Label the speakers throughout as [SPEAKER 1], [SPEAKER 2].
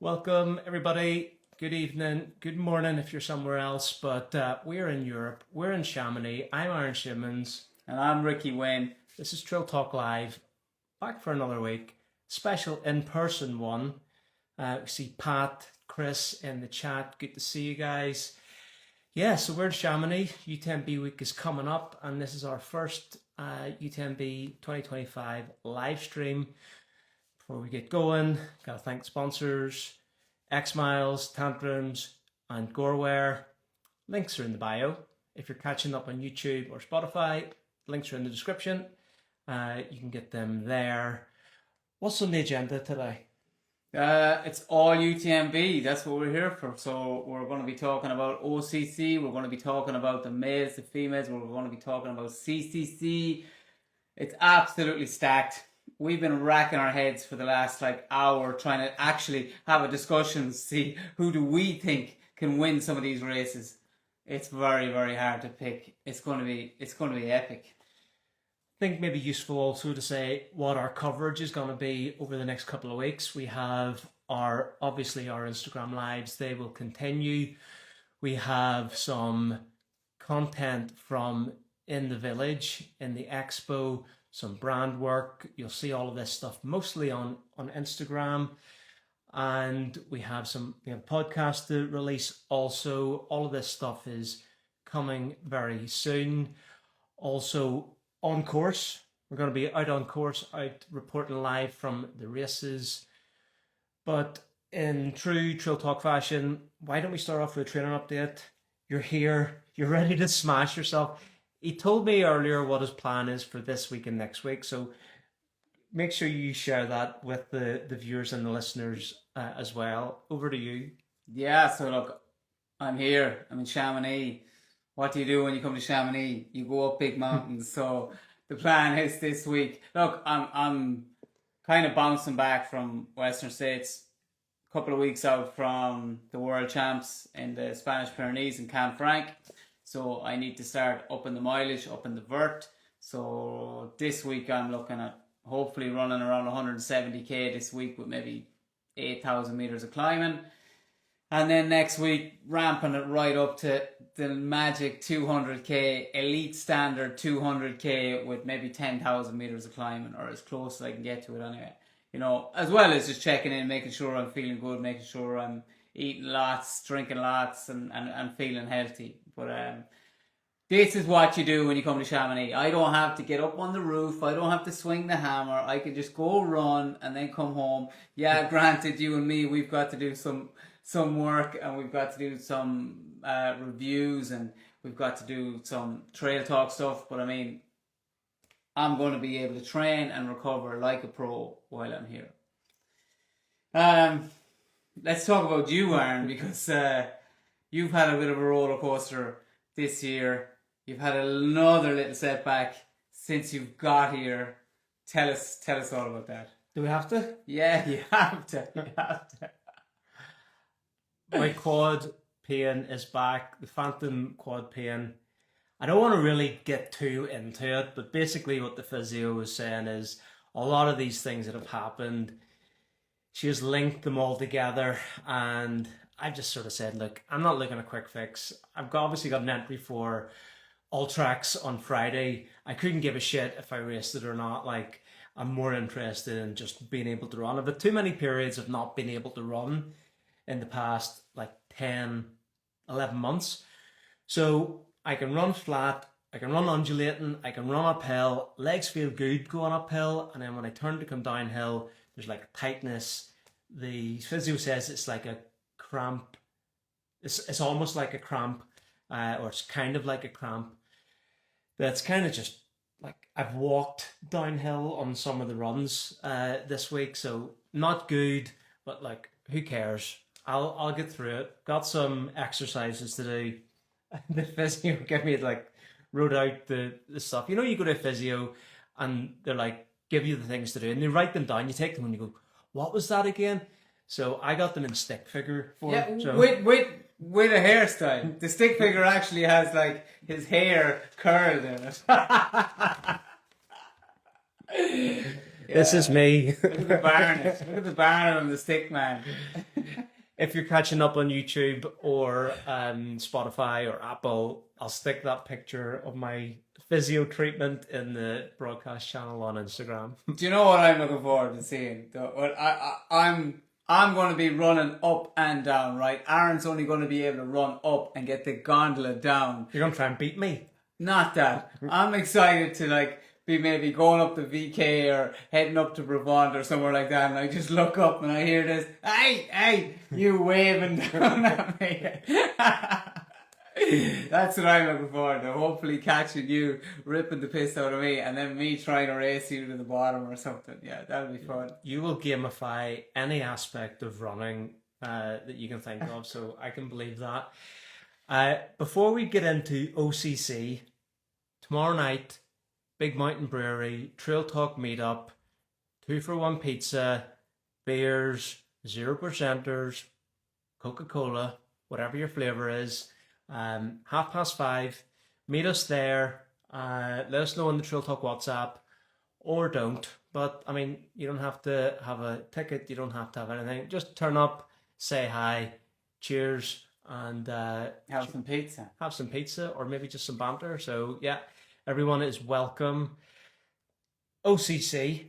[SPEAKER 1] Welcome, everybody. Good evening, good morning if you're somewhere else, but we're in Europe. We're in Chamonix. I'm Aaron Simmons.
[SPEAKER 2] And I'm Ricki Wynne.
[SPEAKER 1] This is Trail Talk Live. Back for another week. Special in-person one. We see Pat, Chris in the chat. Good to see you guys. Yeah, so we're in Chamonix. UTMB week is coming up, and this is our first UTMB 2025 live stream. Before we get going, gotta thank sponsors, XMiles, Tantrums, and GOREWEAR. Links are in the bio. If you're catching up on YouTube or Spotify, links are in the description. You can get them there. What's on the agenda today?
[SPEAKER 2] It's all UTMB. That's what we're here for. So we're going to be talking about OCC. We're going to be talking about the males, the females. We're going to be talking about CCC. It's absolutely stacked. We've been racking our heads for the last hour trying to actually have a discussion to see who do we think can win some of these races. It's very, very hard to pick. It's going to be epic.
[SPEAKER 1] I think maybe useful also to say what our coverage is going to be over the next couple of weeks. We have obviously our Instagram lives. They will continue. We have some content from in the village, in the expo, some brand work. You'll see all of this stuff mostly on Instagram. And we have some podcast to release also. All of this stuff is coming very soon. Also on course. We're going to be out on course, out reporting live from the races. But in true Trail Talk fashion, why don't we start off with a training update? You're here. You're ready to smash yourself. He told me earlier what his plan is for this week and next week. So make sure you share that with the viewers and the listeners as well. Over to you.
[SPEAKER 2] Yeah, so look, I'm here. I'm in Chamonix. What do you do when you come to Chamonix? You go up big mountains. So the plan is this week. Look, I'm kind of bouncing back from Western States. A couple of weeks out from the World Champs in the Spanish Pyrenees in Canfranc. So I need to start upping the mileage, upping the vert. So this week I'm looking at hopefully running around 170k this week with maybe 8,000 meters of climbing. And then next week, ramping it right up to the magic 200k, elite standard 200k with maybe 10,000 meters of climbing, or as close as I can get to it anyway. You know, as well as just checking in, making sure I'm feeling good, making sure I'm eating lots, drinking lots, and feeling healthy. But this is what you do when you come to Chamonix. I don't have to get up on the roof. I don't have to swing the hammer. I can just go run and then come home. Yeah, granted, you and me, we've got to do some work, and we've got to do some reviews, and we've got to do some trail talk stuff. But I mean, I'm going to be able to train and recover like a pro while I'm here. Let's talk about you, Aaron, because you've had a bit of a roller coaster this year. You've had another little setback since you've got here. Tell us all about that.
[SPEAKER 1] Do we have to?
[SPEAKER 2] Yeah, you have to. You have to.
[SPEAKER 1] My quad pain is back. The phantom quad pain. I don't want to really get too into it, but basically what the physio was saying is a lot of these things that have happened, she has linked them all together, and I've just sort of said, look, I'm not looking at a quick fix. Obviously got an entry for Ultrax on Friday. I couldn't give a shit if I raced it or not. Like, I'm more interested in just being able to run. I've had too many periods of not being able to run in the past 10, 11 months. So I can run flat, I can run undulating, I can run uphill, legs feel good going uphill, and then when I turn to come downhill, there's like a tightness. The physio says it's like a cramp. It's almost like a cramp, or it's kind of like a cramp. That's kind of just like I've walked downhill on some of the runs this week, so not good, but like who cares? I'll get through it. Got some exercises to do. The physio gave me wrote out the stuff. You know, you go to a physio and they're like give you the things to do, and they write them down. You take them and you go, what was that again? So I got them in stick figure form.
[SPEAKER 2] Yeah,
[SPEAKER 1] so.
[SPEAKER 2] with a hairstyle. The stick figure actually has his hair curled in it.
[SPEAKER 1] This is me.
[SPEAKER 2] Look at the barnet. Look at the barnet on the stick man.
[SPEAKER 1] if you're catching up on YouTube or Spotify or Apple, I'll stick that picture of my physio treatment in the broadcast channel on Instagram.
[SPEAKER 2] Do you know what I'm looking forward to seeing? I'm going to be running up and down, right? Aaron's only going to be able to run up and get the gondola down.
[SPEAKER 1] You're gonna try and beat me.
[SPEAKER 2] Not that. I'm excited to like be maybe going up to VK or heading up to Brabant or somewhere like that, and I just look up and I hear this, hey, you waving down at me. That's what I'm looking forward to. Hopefully catching you, ripping the piss out of me, and then me trying to race you to the bottom or something. Yeah, that'll be fun.
[SPEAKER 1] You will gamify any aspect of running that you can think of, so I can believe that. Before we get into OCC, tomorrow night, Big Mountain Brewery, Trail Talk meetup, 2-for-1 pizza, beers, 0%ers, Coca-Cola, whatever your flavour is. 5:30. Meet us there. Let us know on the Trail Talk WhatsApp, or don't. But I mean, you don't have to have a ticket. You don't have to have anything. Just turn up, say hi, cheers, and
[SPEAKER 2] Have some pizza.
[SPEAKER 1] have some pizza, or maybe just some banter. So yeah, everyone is welcome. OCC,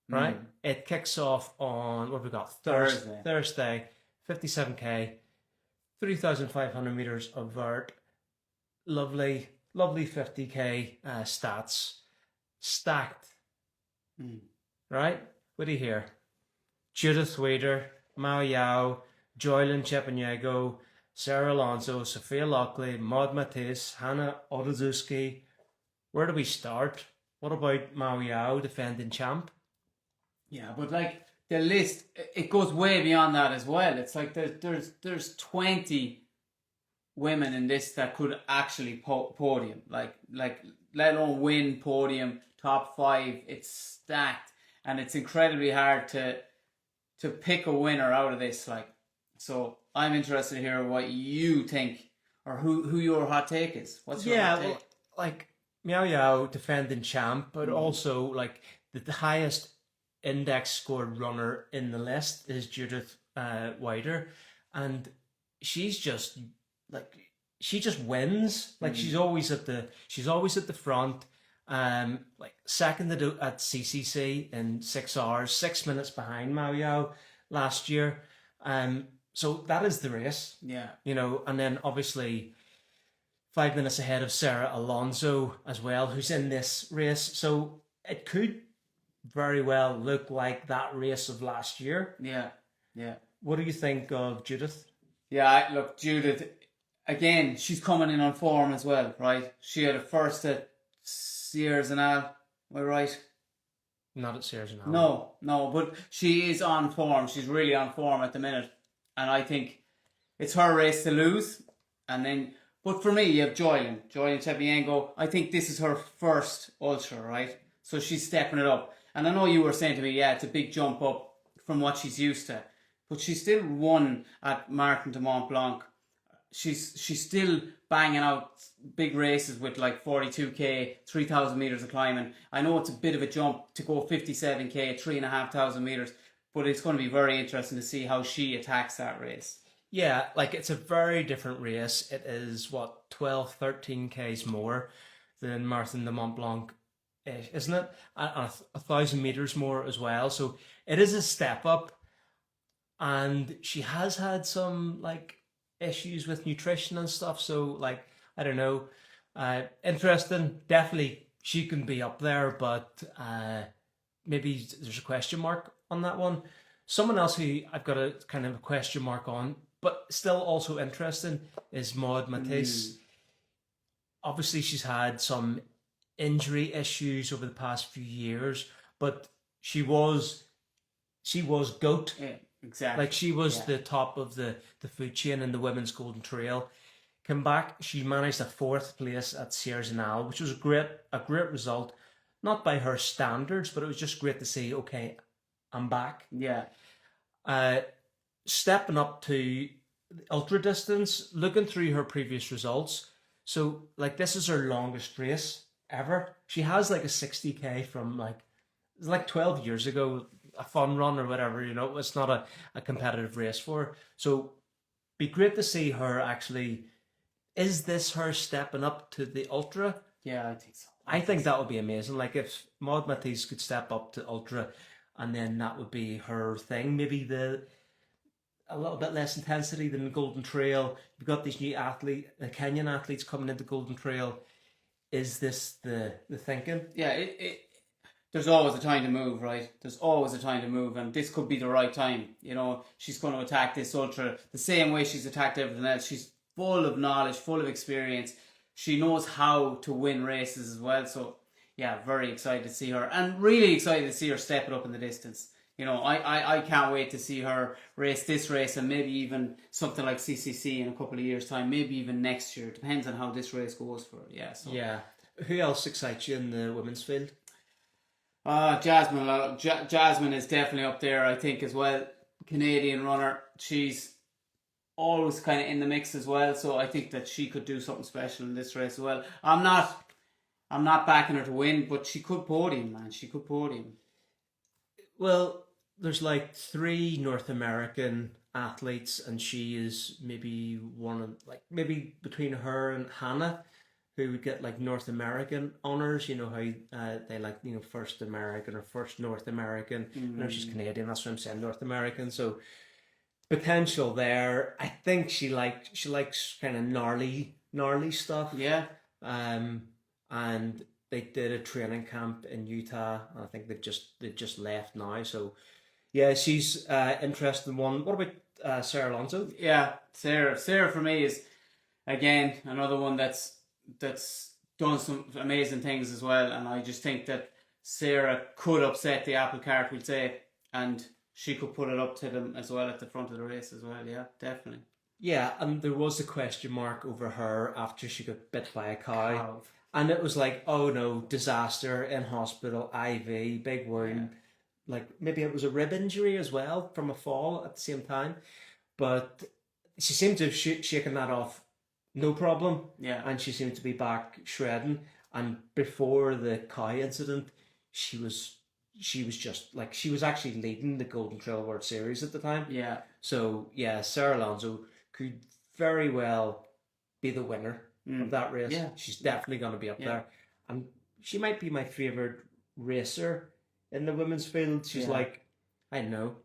[SPEAKER 1] right? It kicks off on, what have we got? Thursday, 57k. 3,500 meters of vert, lovely 50k stats, stacked, right? What do you hear? Judith Wader, Mao Yao, Joylyn Chepanyego, Sarah Alonso, Sophia Lockley, Maud Matisse, Hannah Odozuski. Where do we start? What about Mao Yao, defending champ?
[SPEAKER 2] Yeah, but like the list, it goes way beyond that as well. It's like there's 20 women in this that could actually podium, like let alone win podium, top 5. It's stacked, and it's incredibly hard to pick a winner out of this. Like, so I'm interested to hear what you think, or who your hot take is. What's your hot take?
[SPEAKER 1] Well, like Miao Yao, defending champ, but also like the highest index scored runner in the list is Judith Wider, and she's just like, she just wins. Like she's always at the front. Like second at CCC in 6 hours, 6 minutes behind Mao Yao last year. So that is the race.
[SPEAKER 2] Yeah.
[SPEAKER 1] You know, and then obviously 5 minutes ahead of Sarah Alonso as well, who's in this race. So it could very well look like that race of last year.
[SPEAKER 2] Yeah.
[SPEAKER 1] What do you think of Judith?
[SPEAKER 2] Yeah, look, Judith, again, she's coming in on form as well, right? She had a first at Sears and Al, am I right?
[SPEAKER 1] Not at Sears and Al.
[SPEAKER 2] No, but she is on form. She's really on form at the minute. And I think it's her race to lose. And then, but for me, you have Joylyn Chepyango. I think this is her first ultra, right? So she's stepping it up. And I know you were saying to me, yeah, it's a big jump up from what she's used to. But she still won at Martin de Mont Blanc. She's still banging out big races with like 42k, 3,000 meters of climbing. I know it's a bit of a jump to go 57k, 3,500 meters, but it's going to be very interesting to see how she attacks that race.
[SPEAKER 1] Yeah, like it's a very different race. It is, 12, 13k's more than Martin de Mont Blanc, isn't it? And 1,000 meters more as well. So it is a step up. And she has had some like issues with nutrition and stuff. So like, I don't know. Interesting. Definitely she can be up there, but maybe there's a question mark on that one. Someone else who I've got a kind of a question mark on, but still also interesting, is Maud Matisse. Obviously she's had some injury issues over the past few years, but she was GOAT.
[SPEAKER 2] Yeah, exactly.
[SPEAKER 1] Like she was the top of the food chain in the women's Golden Trail. Came back, she managed a 4th place at Sierre Zinal, which was a great result. Not by her standards, but it was just great to see, okay, I'm back.
[SPEAKER 2] Yeah.
[SPEAKER 1] Stepping up to ultra distance, looking through her previous results. So like this is her longest race ever. She has like a 60k from like 12 years ago, a fun run or whatever. You know, it's not a competitive race for her. So, be great to see her actually. Is this her stepping up to the ultra?
[SPEAKER 2] Yeah, I think so.
[SPEAKER 1] I think that would be amazing. Like if Maud Matisse could step up to ultra, and then that would be her thing. Maybe a little bit less intensity than the Golden Trail. You've got these new the Kenyan athletes coming into Golden Trail. Is this the thinking?
[SPEAKER 2] Yeah, there's always a time to move, right? There's always a time to move, and this could be the right time. You know, she's going to attack this ultra the same way she's attacked everything else. She's full of knowledge, full of experience. She knows how to win races as well. So, yeah, very excited to see her, and really excited to see her step it up in the distance. You know, I can't wait to see her race this race, and maybe even something like CCC in a couple of years' time, maybe even next year. Depends on how this race goes for her. Yeah. So.
[SPEAKER 1] Yeah. Who else excites you in the women's field?
[SPEAKER 2] Jasmine. Jasmine is definitely up there, I think, as well. Canadian runner. She's always kind of in the mix as well, so I think that she could do something special in this race as well. I'm not backing her to win, but she could podium, man. She could podium.
[SPEAKER 1] Well, there's like 3 North American athletes, and she is maybe one of, like, maybe between her and Hannah, who would get like North American honors. You know how they like, you know, first American or first North American.
[SPEAKER 2] Mm-hmm.
[SPEAKER 1] You know, she's Canadian, that's what I'm saying, North American. So potential there. I think she likes kind of gnarly stuff.
[SPEAKER 2] Yeah.
[SPEAKER 1] And they did a training camp in Utah. I think they just left now. So yeah, she's interesting one. What about Sarah Alonso?
[SPEAKER 2] Yeah, Sarah for me is again another one that's done some amazing things as well, and I just think that Sarah could upset the apple cart, we'd say, and she could put it up to them as well at the front of the race as well. Yeah, definitely.
[SPEAKER 1] Yeah, and there was a question mark over her after she got bit by a cow. And it was like, oh no, disaster, in hospital, IV, big wound. Yeah. Like maybe it was a rib injury as well from a fall at the same time. But she seemed to have shaken that off, no problem.
[SPEAKER 2] Yeah.
[SPEAKER 1] And she seemed to be back shredding. And before the cow incident, she was just like, she was actually leading the Golden Trail World Series at the time.
[SPEAKER 2] Yeah.
[SPEAKER 1] So yeah, Sarah Alonso could very well be the winner of that race.
[SPEAKER 2] Yeah.
[SPEAKER 1] She's definitely going to be up there. And she might be my favourite racer in the women's field. She's like, I don't know,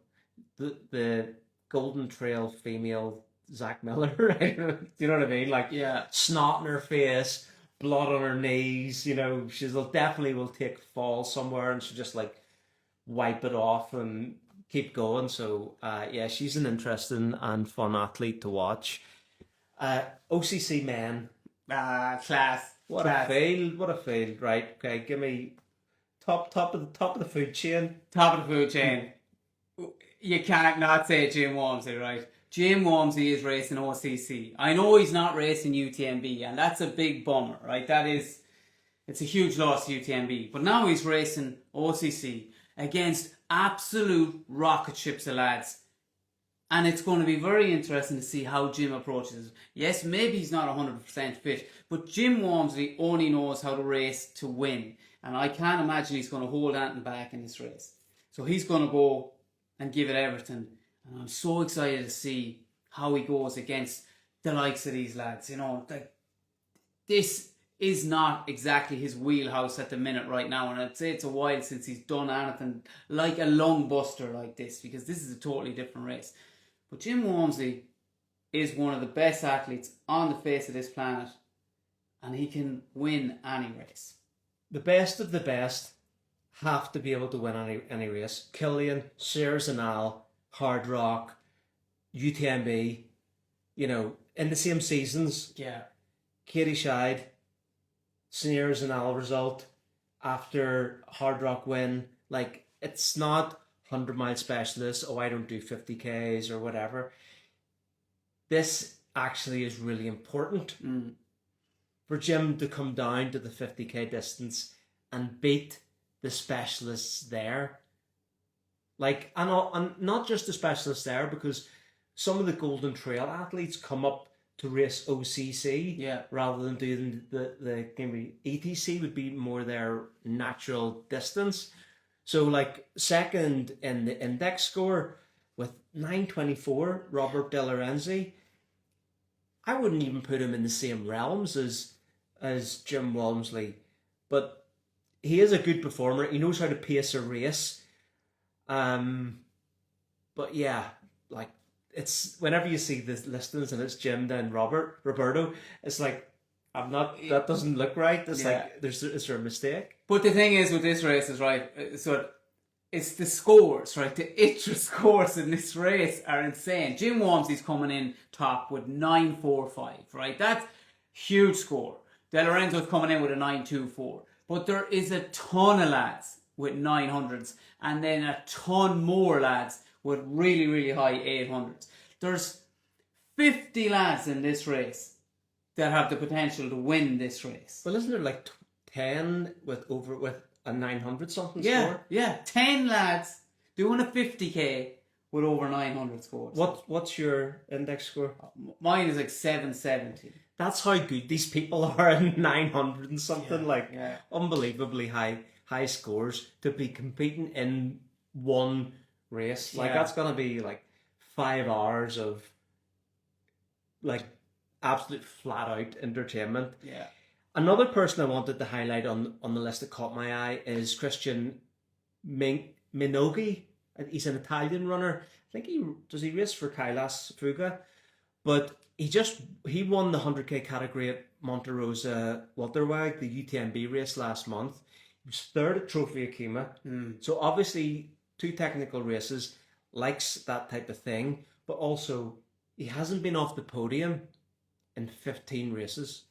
[SPEAKER 1] the Golden Trail female Zach Miller, right? Do you know what I mean? Like, snot in her face, blood on her knees, you know, definitely will take fall somewhere and she'll just like wipe it off and keep going. So yeah, she's an interesting and fun athlete to watch. OCC men.
[SPEAKER 2] Class.
[SPEAKER 1] What a field, right? Okay, give me top of the food chain.
[SPEAKER 2] Top of the food chain. You can't not say Jim Walmsley, right? Jim Walmsley is racing OCC. I know he's not racing UTMB, and that's a big bummer, right? It's a huge loss to UTMB. But now he's racing OCC against absolute rocket ships of lads. And it's going to be very interesting to see how Jim approaches it. Yes, maybe he's not 100% fit, but Jim Walmsley only knows how to race to win. And I can't imagine he's going to hold anything back in this race. So he's going to go and give it everything. And I'm so excited to see how he goes against the likes of these lads. You know, like, this is not exactly his wheelhouse at the minute right now. And I'd say it's a while since he's done anything like a lung buster like this, because this is a totally different race. But Jim Walmsley is one of the best athletes on the face of this planet, and he can win any race.
[SPEAKER 1] The best of the best have to be able to win any race. Killian, Sarah Zanal, Hard Rock, UTMB, you know, in the same seasons.
[SPEAKER 2] Yeah.
[SPEAKER 1] Katie Scheid, Sarah Zanal result after Hard Rock win. Like, it's not 100-mile specialist, oh, I don't do 50Ks or whatever. This actually is really important for Jim to come down to the 50K distance and beat the specialists there. Like, and not just the specialists there, because some of the Golden Trail athletes come up to race OCC rather than doing the ETC would be more their natural distance. So like second in the index score with 924, Robert De Lorenzi. I wouldn't even put him in the same realms as Jim Walmsley, but he is a good performer. He knows how to pace a race. But yeah, like it's whenever you see the listings and it's Jim then Roberto, it's like I'm not. That doesn't look right. It's like is there a mistake?
[SPEAKER 2] But the thing is with this race is right. So it's the scores, right? The ITRA scores in this race are insane. Jim Walmsley's coming in top with 945, right? That's huge score. De Lorenzo's coming in with a 924. But there is a ton of lads with 900s and then a ton more lads with really, really high 800s. There's 50 lads in this race that have the potential to win this race.
[SPEAKER 1] Well, isn't there like 10 with a 900 something score?
[SPEAKER 2] Yeah, 10 lads doing a 50k with over 900 scores.
[SPEAKER 1] What's your index score?
[SPEAKER 2] Mine is like 770.
[SPEAKER 1] That's how good these people are in 900 and something, unbelievably high scores to be competing in one race. Like that's gonna be like 5 hours of like absolute flat out entertainment.
[SPEAKER 2] Yeah.
[SPEAKER 1] Another person I wanted to highlight on the list that caught my eye is Christian Minogi. He's an Italian runner. I think he race for Kailas Fuga, but he won the 100k category at Monte Rosa Welterweg, the UTMB race last month. He was third at Trophy Akima. So obviously 2 technical races, likes that type of thing, but also he hasn't been off the podium in 15 races.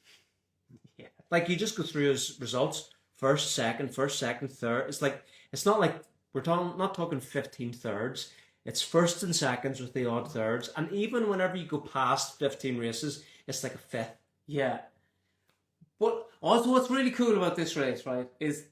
[SPEAKER 2] Yeah.
[SPEAKER 1] Like you just go through his results, first, second, third. It's not like we're not talking 15 thirds. It's first and seconds with the odd thirds. And even whenever you go past 15 races, it's like a fifth.
[SPEAKER 2] Yeah. But also what's really cool about this race, right, is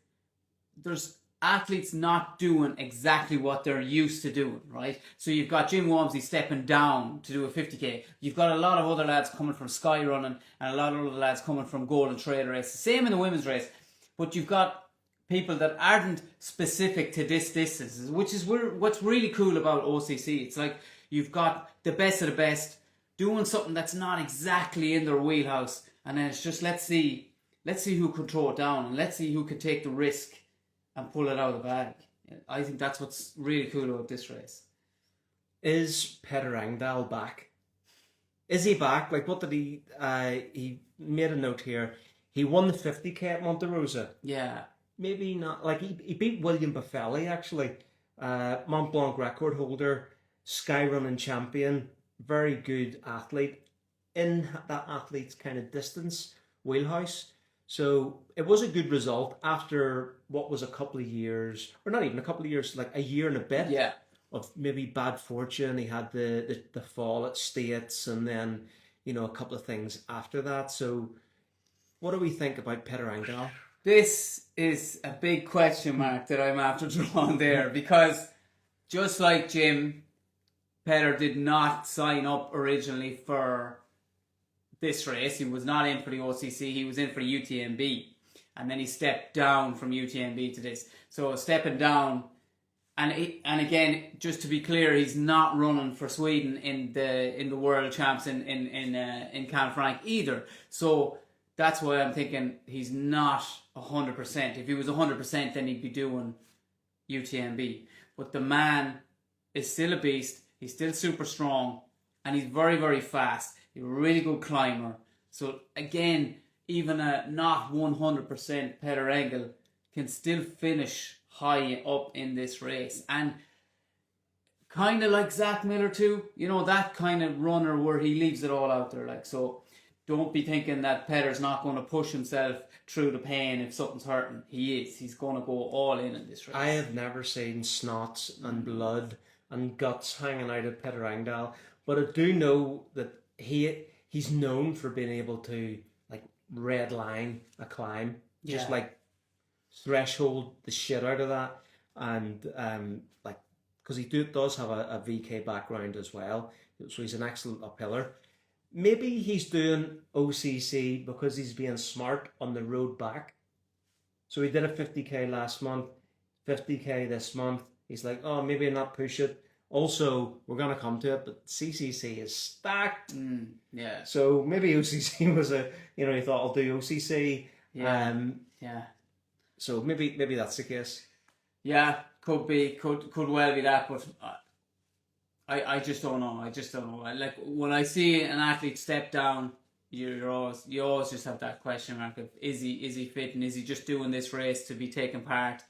[SPEAKER 2] there's athletes not doing exactly what they're used to doing, right? So you've got Jim Walmsley stepping down to do a 50k. You've got a lot of other lads coming from Sky Running and a lot of other lads coming from Golden Trail race. Same in the women's race. But you've got people that aren't specific to this distance, which is what's really cool about OCC. It's like you've got the best of the best doing something that's not exactly in their wheelhouse, and then it's just let's see who can throw it down and let's see who can take the risk and pull it out of the bag. I think that's what's really cool about this race.
[SPEAKER 1] Is Peter Engdahl back? Is he back? Like, what did he made a note here. He won the 50k at Monte Rosa.
[SPEAKER 2] Yeah.
[SPEAKER 1] Maybe not. Like, he beat William Buffelli, actually. Mont Blanc record holder, sky running champion, very good athlete in that athlete's kind of distance wheelhouse. So it was a good result after what was a couple of years, or not even a couple of years, like a year and a bit.
[SPEAKER 2] Yeah.
[SPEAKER 1] Of maybe bad fortune. He had the fall at States and then, a couple of things after that. So what do we think about Peter Engdahl?
[SPEAKER 2] This is a big question mark that I'm after drawing there, because just like Jim, Peter did not sign up originally for this race. He was not in for the OCC, he was in for UTMB. And then he stepped down from UTMB to this. So stepping down, and again, just to be clear, he's not running for Sweden in the World Champs in Canfranc either. So that's why I'm thinking he's not 100%. If he was 100%, then he'd be doing UTMB. But the man is still a beast. He's still super strong, and he's very, very fast. He's a really good climber. So again, even a not 100% Peter Engdahl can still finish high up in this race. And kind of like Zach Miller too, that kind of runner where he leaves it all out there. Like, so don't be thinking that Peter's not going to push himself through the pain if something's hurting. He is. He's going to go all in this race.
[SPEAKER 1] I have never seen snots and blood and guts hanging out of Peter Engdahl, but I do know that he's known for being able to like red line a climb, just like threshold the shit out of that, and because he does have a VK background as well, so he's an excellent uphiller. Maybe he's doing OCC because he's being smart on the road back. So he did a 50k last month, 50k this month. He's like, oh, maybe not push it. Also, we're going to come to it, but CCC is stacked.
[SPEAKER 2] Yeah.
[SPEAKER 1] So maybe OCC was he thought I'll do OCC.
[SPEAKER 2] Yeah. Yeah.
[SPEAKER 1] So maybe that's the case.
[SPEAKER 2] Yeah, could well be that, but I just don't know. I just don't know. Like when I see an athlete step down, you always just have that question mark of is he fit, and is he just doing this race to be taking part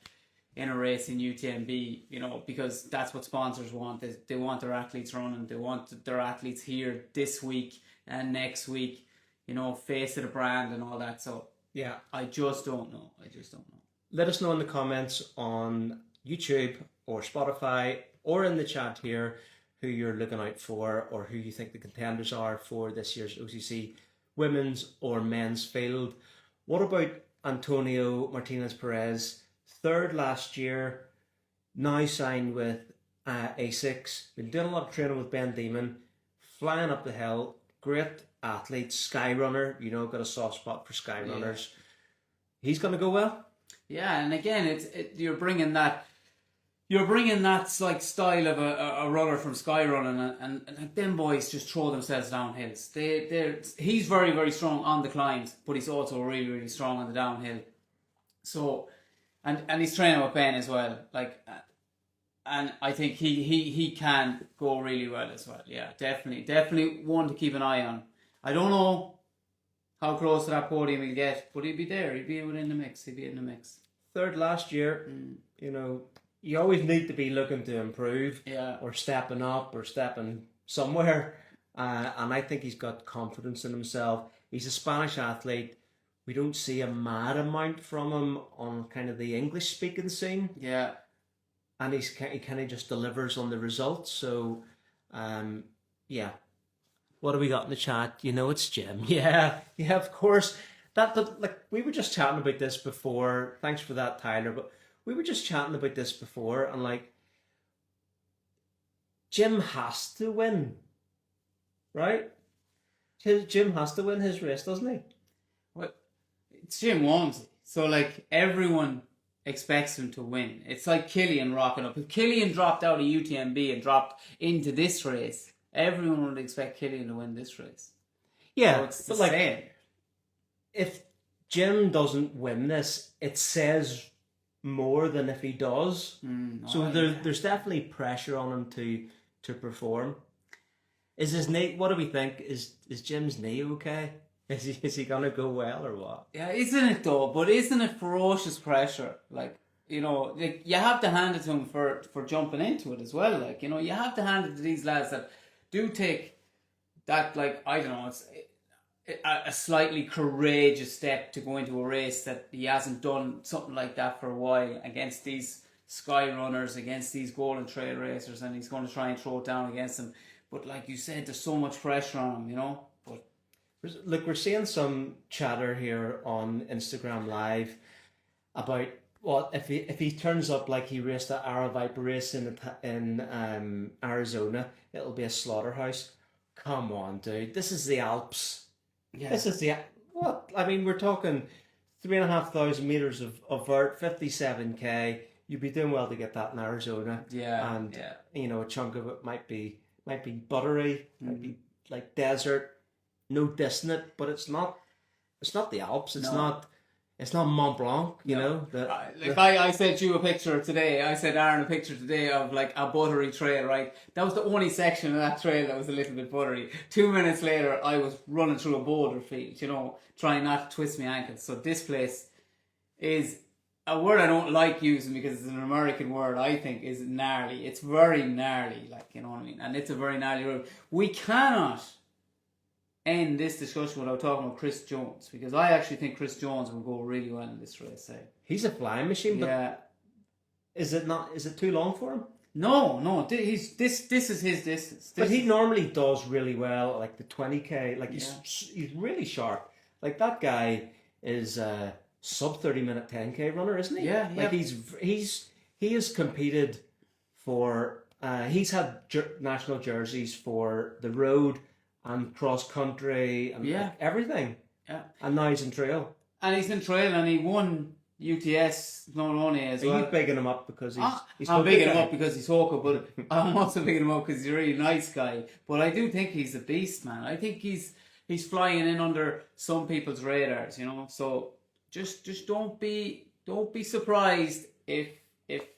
[SPEAKER 2] in a race in UTMB? You know, because that's what sponsors want. They want their athletes running. They want their athletes here this week and next week. You know, face of the brand and all that. So
[SPEAKER 1] yeah,
[SPEAKER 2] I just don't know.
[SPEAKER 1] Let us know in the comments on YouTube or Spotify or in the chat here who you're looking out for, or who you think the contenders are for this year's OCC women's or men's field. What about Antonio Martinez Perez? Third last year, now signed with A6. Been doing a lot of training with Ben Demon, flying up the hill. Great athlete, skyrunner. You know, got a soft spot for skyrunners. Yeah. He's going to go well.
[SPEAKER 2] Yeah, and again, you're bringing that like style of a runner from skyrunning, and them boys just throw themselves down hills. He's very, very strong on the climbs, but he's also really, really strong on the downhill. So, and he's training with Ben as well. Like, and I think he can go really well as well. Yeah, definitely one to keep an eye on. I don't know how close to that podium he'll get, but he'll be there. He'll be within the mix.
[SPEAKER 1] Third last year, you know, you always need to be looking to improve, or stepping up, or stepping somewhere. And I think he's got confidence in himself. He's a Spanish athlete. We don't see a mad amount from him on kind of the English-speaking scene.
[SPEAKER 2] Yeah.
[SPEAKER 1] And he kind of just delivers on the results. So, yeah. What do we got in the chat? You know, it's Jim. Yeah, of course. Like we were just chatting about this before. Thanks for that, Tyler. But we were just chatting about this before, and like, Jim has to win, right? Jim has to win his race, doesn't he?
[SPEAKER 2] Well, Jim wants it. So like everyone expects him to win. It's like Killian rocking up. If Killian dropped out of UTMB and dropped into this race, everyone would expect Killian to win this race.
[SPEAKER 1] Yeah,
[SPEAKER 2] so it's the
[SPEAKER 1] but
[SPEAKER 2] same.
[SPEAKER 1] Like, if Jim doesn't win this, it says more than if he does. There's definitely pressure on him to perform. Is his knee? What do we think? Is Jim's knee okay? Is he gonna go well or what?
[SPEAKER 2] Yeah, isn't it though? But isn't it ferocious pressure? Like, you know, like you have to hand it to him for jumping into it as well. Like, you know, you have to hand it to these lads that do take that, like, I don't know, it's a slightly courageous step to go into a race that he hasn't done something like that for a while against these sky runners, against these golden trail racers, and he's going to try and throw it down against them. But like you said, there's so much pressure on him, you know. But
[SPEAKER 1] look, we're seeing some chatter here on Instagram Live about what if he turns up like he raced the Ara Viper race in Arizona, it'll be a slaughterhouse. Come on, dude, this is the Alps. Yeah. This is what I mean. We're talking 3,500 meters of vert, 57k. You'd be doing well to get that in Arizona.
[SPEAKER 2] Yeah,
[SPEAKER 1] and you know, a chunk of it might be buttery, might be like desert, no dissing it, but it's not the Alps. It's not Mont Blanc. You know.
[SPEAKER 2] I sent you a picture today. I sent Aaron a picture today of like a buttery trail. Right, that was the only section of that trail that was a little bit buttery. 2 minutes later, I was running through a boulder field. You know, trying not to twist my ankles. So this place is a word I don't like using because it's an American word. I think is gnarly. It's very gnarly. Like, you know what I mean. And it's a very gnarly road. We cannot end this discussion without talking about Chris Jones, because I actually think Chris Jones will go really well in this race.
[SPEAKER 1] He's a flying machine, but is it too long for him?
[SPEAKER 2] No. This is his distance.
[SPEAKER 1] But he normally does really well, like the 20k. Like he's really sharp. Like that guy is a sub 30-minute 10k runner, isn't he?
[SPEAKER 2] Yeah.
[SPEAKER 1] Like he has competed for. He's had national jerseys for the road and cross country and like everything. Yeah. And now he's in trail.
[SPEAKER 2] And he's in trail, and he won UTS not on here as
[SPEAKER 1] Are
[SPEAKER 2] well.
[SPEAKER 1] you bigging him up because he's
[SPEAKER 2] I'm
[SPEAKER 1] Hoka
[SPEAKER 2] bigging him
[SPEAKER 1] guy?
[SPEAKER 2] up because he's Hoka, but I'm also bigging him up because he's a really nice guy. But I do think he's a beast, man. I think he's flying in under some people's radars, you know. So just don't be surprised if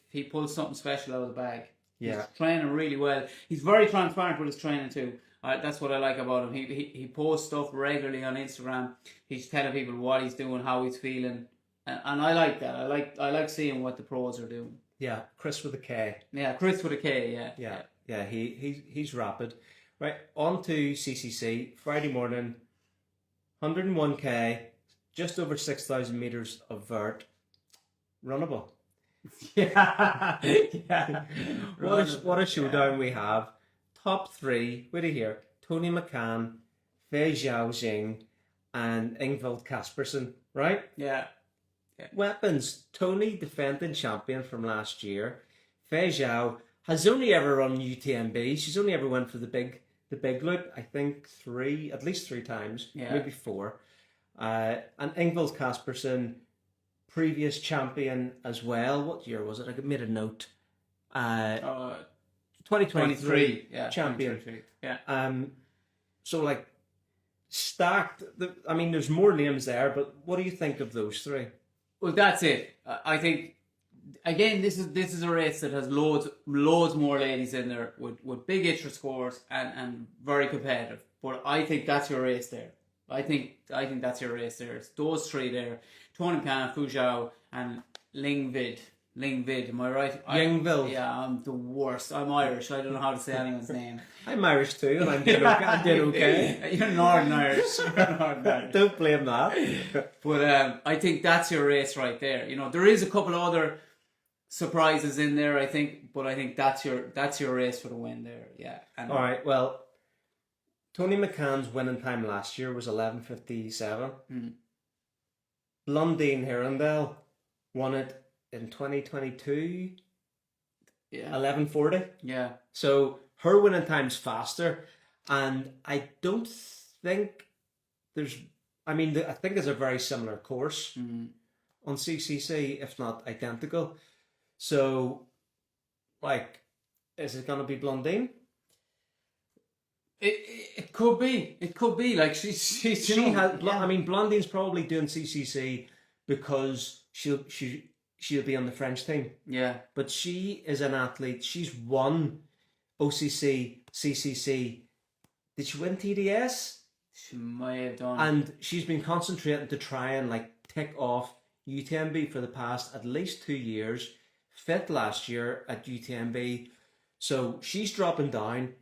[SPEAKER 2] he pulls something special out of the bag.
[SPEAKER 1] Yeah.
[SPEAKER 2] He's training really well. He's very transparent with his training too. That's what I like about him. He posts stuff regularly on Instagram. He's telling people what he's doing, how he's feeling. And I like that. I like seeing what the pros are doing.
[SPEAKER 1] Yeah, Chris with a K.
[SPEAKER 2] Yeah, Chris with a K.
[SPEAKER 1] Yeah. He's rapid. Right, on to CCC Friday morning, 101k, just over 6,000 meters of vert, runnable.
[SPEAKER 2] Yeah.
[SPEAKER 1] What a showdown we have. Top three. Wait a here. Tony McCann, Fei Xiaojing, and Ingvild Kaspersen. Right.
[SPEAKER 2] Yeah.
[SPEAKER 1] Weapons. Tony, defending champion from last year. Fei Xiao has only ever run UTMB. She's only ever went for the big loop. I think at least three times, maybe four. And Ingvild Kaspersen, previous champion as well. What year was it? I made a note. 2023 champion.
[SPEAKER 2] 2023. Yeah.
[SPEAKER 1] So like stacked. I mean, there's more names there, but what do you think of those three?
[SPEAKER 2] Well, that's it. I think again, this is a race that has loads more ladies in there with big extra scores and very competitive. But I think that's your race there. I think that's your race there. It's those three there: Tony McCann, Fu Zhao, and Lingvid. Am I right?
[SPEAKER 1] Ingvild.
[SPEAKER 2] Yeah, I'm the worst. I'm Irish. I don't know how to say anyone's name.
[SPEAKER 1] I'm Irish too, and I did okay.
[SPEAKER 2] You're Northern Irish.
[SPEAKER 1] Don't blame that.
[SPEAKER 2] But I think that's your race right there. You know, there is a couple of other surprises in there, I think, but I think that's your race for the win there. Yeah. And
[SPEAKER 1] all right. Well, Tony McCann's winning time last year was 11:57. Blondine Herondale won it in 2022.
[SPEAKER 2] Yeah.
[SPEAKER 1] 11:40.
[SPEAKER 2] Yeah.
[SPEAKER 1] So her winning time's faster, and I don't think there's. I mean, I think there's a very similar course on CCC, if not identical. So, like, is it going to be Blondine?
[SPEAKER 2] It could be. It could be. Like she has.
[SPEAKER 1] I mean, Blondine's probably doing CCC because she'll be on the French team.
[SPEAKER 2] Yeah.
[SPEAKER 1] But she is an athlete. She's won OCC, CCC. Did she win TDS?
[SPEAKER 2] She might have done.
[SPEAKER 1] And she's been concentrating to try and like tick off UTMB for the past at least 2 years. Fifth last year at UTMB. So she's dropping down.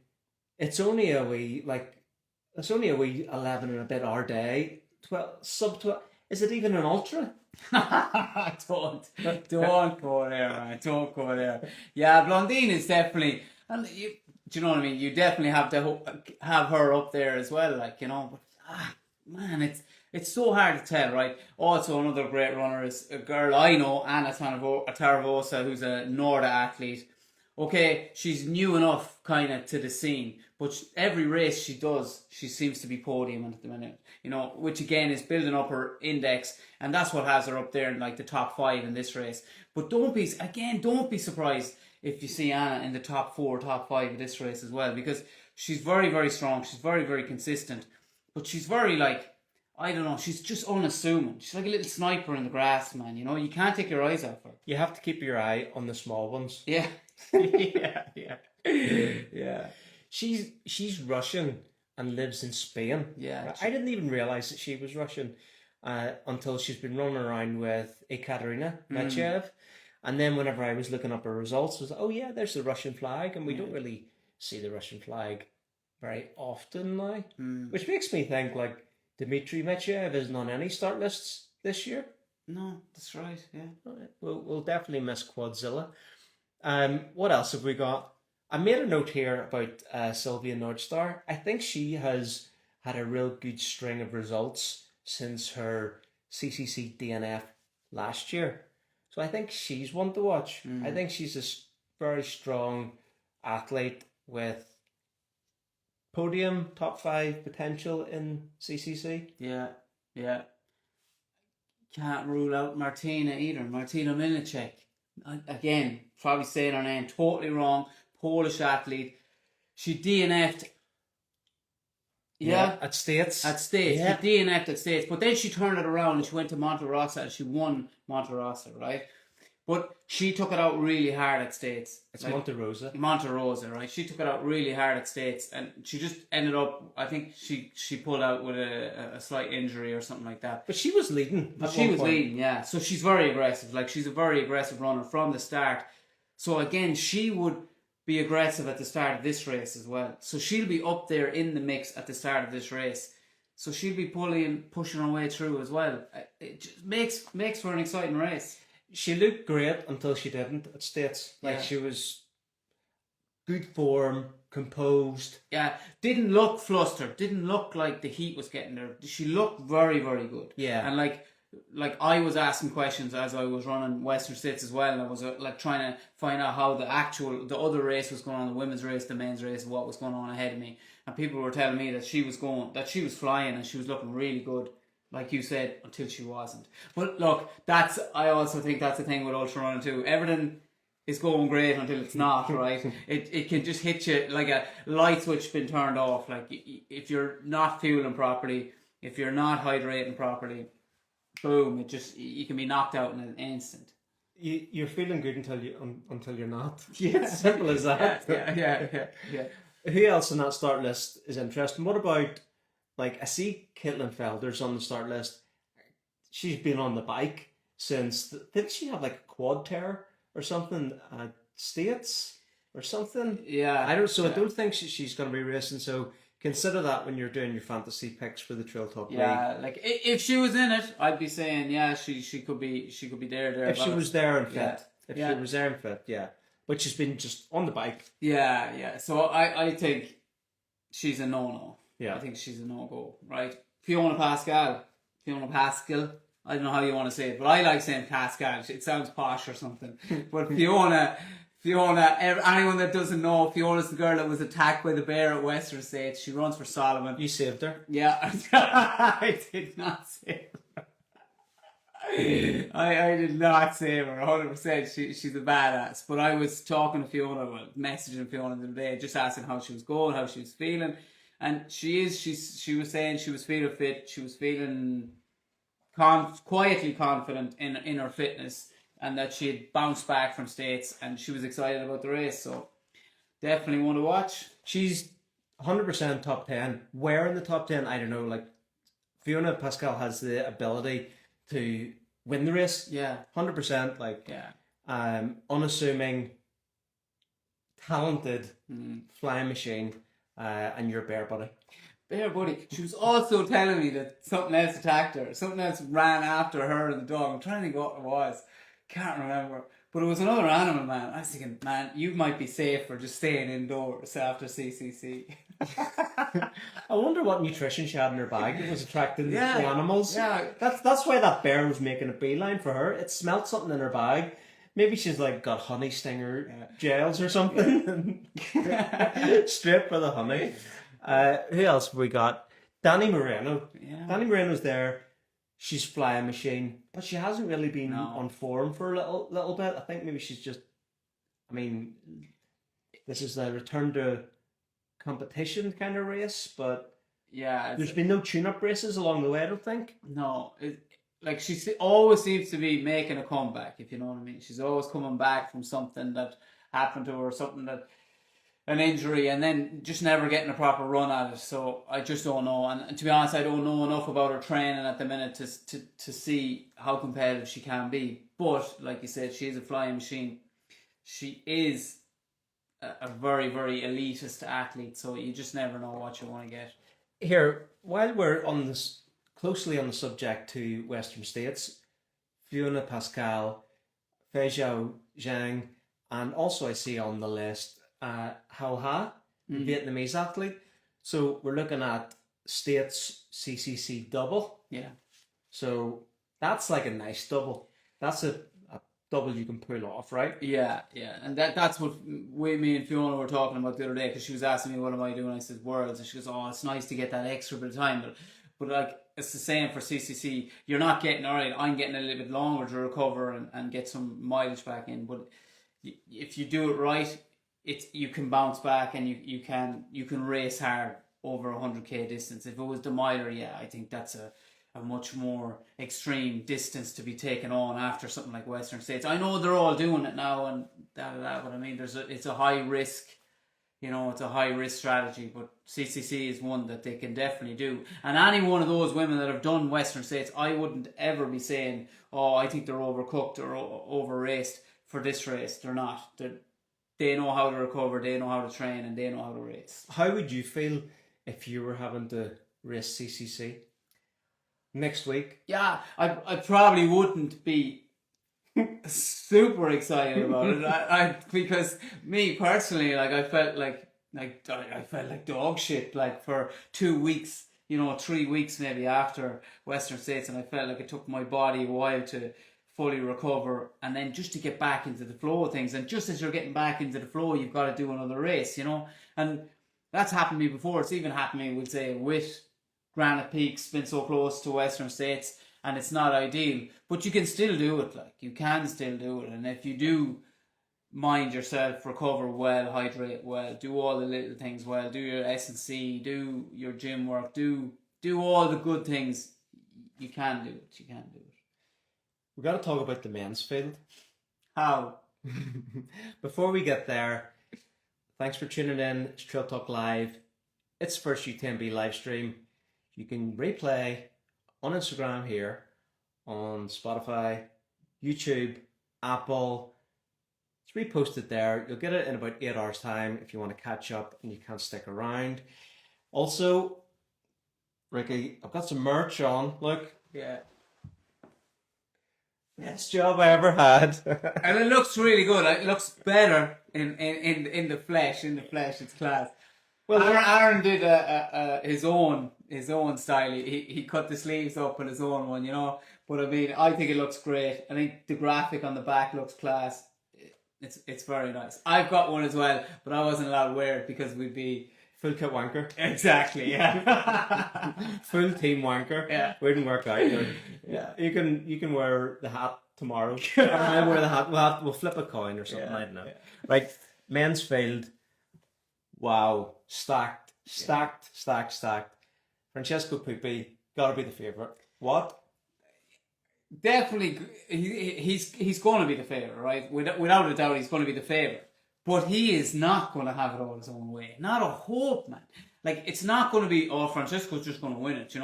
[SPEAKER 1] It's only a wee 11 and a bit hour day. 12 sub 12. Is it even an ultra?
[SPEAKER 2] Don't go there, man. Don't go there. Yeah, Blondine is definitely, and do you know what I mean? You definitely have to have her up there as well, like, you know. But man, it's so hard to tell, right? Also, another great runner is a girl I know, Anna Taravosa, who's a Norda athlete. Okay, she's new enough kind of to the scene, but every race she does, she seems to be podiuming at the minute, you know, which again is building up her index, and that's what has her up there in like the top 5 in this race. But don't be surprised if you see Anna in the top 4, top 5 of this race as well, because she's very, very strong, she's very, very consistent, but she's very like, I don't know, she's just unassuming. She's like a little sniper in the grass, man, you know, you can't take your eyes off her.
[SPEAKER 1] You have to keep your eye on the small ones.
[SPEAKER 2] Yeah.
[SPEAKER 1] Yeah. She's Russian and lives in Spain.
[SPEAKER 2] Yeah.
[SPEAKER 1] I didn't even realize that she was Russian until she's been running around with Ekaterina Mechev. And then whenever I was looking up her results, I was like, oh yeah, there's the Russian flag. And we don't really see the Russian flag very often now. Which makes me think like Dmitry Mechev isn't on any start lists this year.
[SPEAKER 2] No, that's right, yeah.
[SPEAKER 1] We'll definitely miss Quadzilla. What else have we got? I made a note here about Sylvia Nordstar. I think she has had a real good string of results since her CCC DNF last year. So I think she's one to watch. I think she's a very strong athlete with podium, top 5 potential in CCC.
[SPEAKER 2] Yeah. Can't rule out Martina either. Martina Milicek. Again, probably saying her name totally wrong. Polish athlete. She DNF'd. Yeah.
[SPEAKER 1] At States.
[SPEAKER 2] At States.
[SPEAKER 1] Yeah.
[SPEAKER 2] She DNF'd at States. But then she turned it around and she went to Monte Rosa and she won Monte Rosa, right? But she took it out really hard at States.
[SPEAKER 1] It's Monte Rosa.
[SPEAKER 2] Monte Rosa, right? She took it out really hard at States, and she just ended up. I think she pulled out with a slight injury or something like that.
[SPEAKER 1] But she was leading.
[SPEAKER 2] But she was leading, yeah. So she's very aggressive. Like, she's a very aggressive runner from the start. So again, she would be aggressive at the start of this race as well. So she'll be up there in the mix at the start of this race. So she'll be pushing her way through as well. It just makes for an exciting race.
[SPEAKER 1] She looked great until she didn't at States. Like, she was good form, composed.
[SPEAKER 2] Yeah, didn't look flustered. Didn't look like the heat was getting there. She looked very, very good.
[SPEAKER 1] Yeah.
[SPEAKER 2] And like I was asking questions as I was running Western States as well, and I was like trying to find out how the other race was going on, the women's race, the men's race, what was going on ahead of me. And people were telling me that she was flying and she was looking really good. Like you said, until she wasn't. But look, I also think that's the thing with ultra running too. Everything is going great until it's not, right? It can just hit you like a light switch been turned off. Like, if you're not fueling properly, if you're not hydrating properly, boom, you can be knocked out in an instant.
[SPEAKER 1] You're feeling good until you're not.
[SPEAKER 2] Yeah.
[SPEAKER 1] Simple as that.
[SPEAKER 2] Yeah.
[SPEAKER 1] Who else on that start list is interesting? What about, like, I see Caitlin Felder's on the start list. She's been on the bike since, didn't she have like a quad tear or something at States or something?
[SPEAKER 2] Yeah.
[SPEAKER 1] I don't think she's going to be racing, so consider that when you're doing your fantasy picks for the Trail Talk League.
[SPEAKER 2] Yeah, like, if she was in it, I'd be saying, yeah, she could be there.
[SPEAKER 1] If she was there and fit.
[SPEAKER 2] Yeah.
[SPEAKER 1] If she was there and fit, yeah. But she's been just on the bike.
[SPEAKER 2] Yeah. So I think she's a no-no.
[SPEAKER 1] Yeah.
[SPEAKER 2] I think she's a no-go, right? Fiona Pascal. I don't know how you want to say it, but I like saying Pascal. It sounds posh or something. But Fiona, anyone that doesn't know, Fiona's the girl that was attacked by the bear at Western States. She runs for Solomon.
[SPEAKER 1] You saved her.
[SPEAKER 2] Yeah, I did not save her. I did not save her, 100%. She's a badass. But I was talking to Fiona, messaging Fiona the other day, just asking how she was going, how she was feeling. And she was saying she was feeling fit, she was feeling quietly confident in her fitness, and that she had bounced back from States, and she was excited about the race. So definitely one to watch.
[SPEAKER 1] She's 100% top 10. Where in the top 10? I don't know. Like, Fiona Pascal has the ability to win the race.
[SPEAKER 2] Yeah.
[SPEAKER 1] 100%. Like,
[SPEAKER 2] yeah.
[SPEAKER 1] Unassuming, talented flying machine, and your bear buddy.
[SPEAKER 2] Bear buddy. She was also telling me that something else attacked her. Something else ran after her and the dog. I'm trying to think what it was. Can't remember. But it was another animal, man. I was thinking, man, you might be safe for just staying indoors after CCC.
[SPEAKER 1] I wonder what nutrition she had in her bag that was attracting the animals.
[SPEAKER 2] Yeah.
[SPEAKER 1] That's why that bear was making a beeline for her. It smelled something in her bag. Maybe she's like got honey stinger gels or something. Straight for the honey. Who else have we got? Danny Moreno.
[SPEAKER 2] Yeah.
[SPEAKER 1] Danny Moreno's there. She's flying machine, but she hasn't really been on form for a little bit. I think maybe she's just. I mean, this is a return to competition kind of race, but there's been no tune-up races along the way. I don't think.
[SPEAKER 2] No, like she always seems to be making a comeback. If you know what I mean, she's always coming back from something that happened to her, an injury, and then just never getting a proper run at it. So I just don't know. And to be honest, I don't know enough about her training at the minute to see how competitive she can be. But like you said, she is a flying machine. She is a very, very elitist athlete. So you just never know what you want to get.
[SPEAKER 1] Here, while we're on this closely on the subject to Western States, Fiona Pascal, Fei Zhao Zhang, and also I see on the list Hao Ha, Vietnamese athlete. So we're looking at States CCC double.
[SPEAKER 2] Yeah.
[SPEAKER 1] So that's like a nice double. That's a double you can pull off, right?
[SPEAKER 2] Yeah. And that's what me and Fiona were talking about the other day, because she was asking me, what am I doing? I said, Worlds. And she goes, oh, it's nice to get that extra bit of time. But But like it's the same for CCC. You're not getting, all right, I'm getting a little bit longer to recover and get some mileage back in. But if you do it right, you can bounce back and you can race hard over 100k distance. If it was the miler, yeah, I think that's a much more extreme distance to be taken on after something like Western States. I know they're all doing it now and that, but I mean, it's a high risk, it's a high risk strategy, but CCC is one that they can definitely do. And any one of those women that have done Western States, I wouldn't ever be saying, oh, I think they're overcooked or over raced for this race. They're not. They know how to recover, they know how to train, and they know how to race.
[SPEAKER 1] How would you feel if you were having to race CCC next week?
[SPEAKER 2] Yeah, I probably wouldn't be super excited about it. Because me personally, like I felt like dog shit like for 2 weeks, 3 weeks maybe after Western States, and I felt like it took my body a while to fully recover, and then just to get back into the flow of things. And just as you're getting back into the flow, you've got to do another race, and that's happened to me before. It's even happened to me, we'll say, with Granite Peak's been so close to Western States, and it's not ideal, but you can still do it. Like, you can still do it, and if you do mind yourself, recover well, hydrate well, do all the little things well, do your S&C, do your gym work, do all the good things, you can do it. You can do it.
[SPEAKER 1] We've got to talk about the men's field.
[SPEAKER 2] How?
[SPEAKER 1] Before we get there, thanks for tuning in. It's Trail Talk Live. It's first UTMB live stream. You can replay on Instagram here, on Spotify, YouTube, Apple. It's reposted there. You'll get it in about 8 hours time if you want to catch up and you can't stick around. Also, Ricki, I've got some merch on. Look.
[SPEAKER 2] Yeah.
[SPEAKER 1] Best job I ever had.
[SPEAKER 2] And it looks really good. It looks better in the flesh. In the flesh, it's class. Well, Aaron did his own style. He cut the sleeves up in his own one, But I mean, I think it looks great. I think the graphic on the back looks class. It's very nice. I've got one as well, but I wasn't allowed to wear it because we'd be
[SPEAKER 1] full kit wanker.
[SPEAKER 2] Exactly, yeah.
[SPEAKER 1] Full team wanker.
[SPEAKER 2] Yeah.
[SPEAKER 1] Wouldn't work out. Yeah. You can wear the hat tomorrow. I wear the hat. We'll flip a coin or something. I don't know. Yeah. Right. Men's field. Wow. Stacked. Francesco Pupi, gotta be the favourite. What?
[SPEAKER 2] Definitely, he's going to be the favourite, right? Without a doubt, he's going to be the favourite. But he is not going to have it all his own way. Not a hope, man. Like, it's not going to be, Francesco's just going to win it,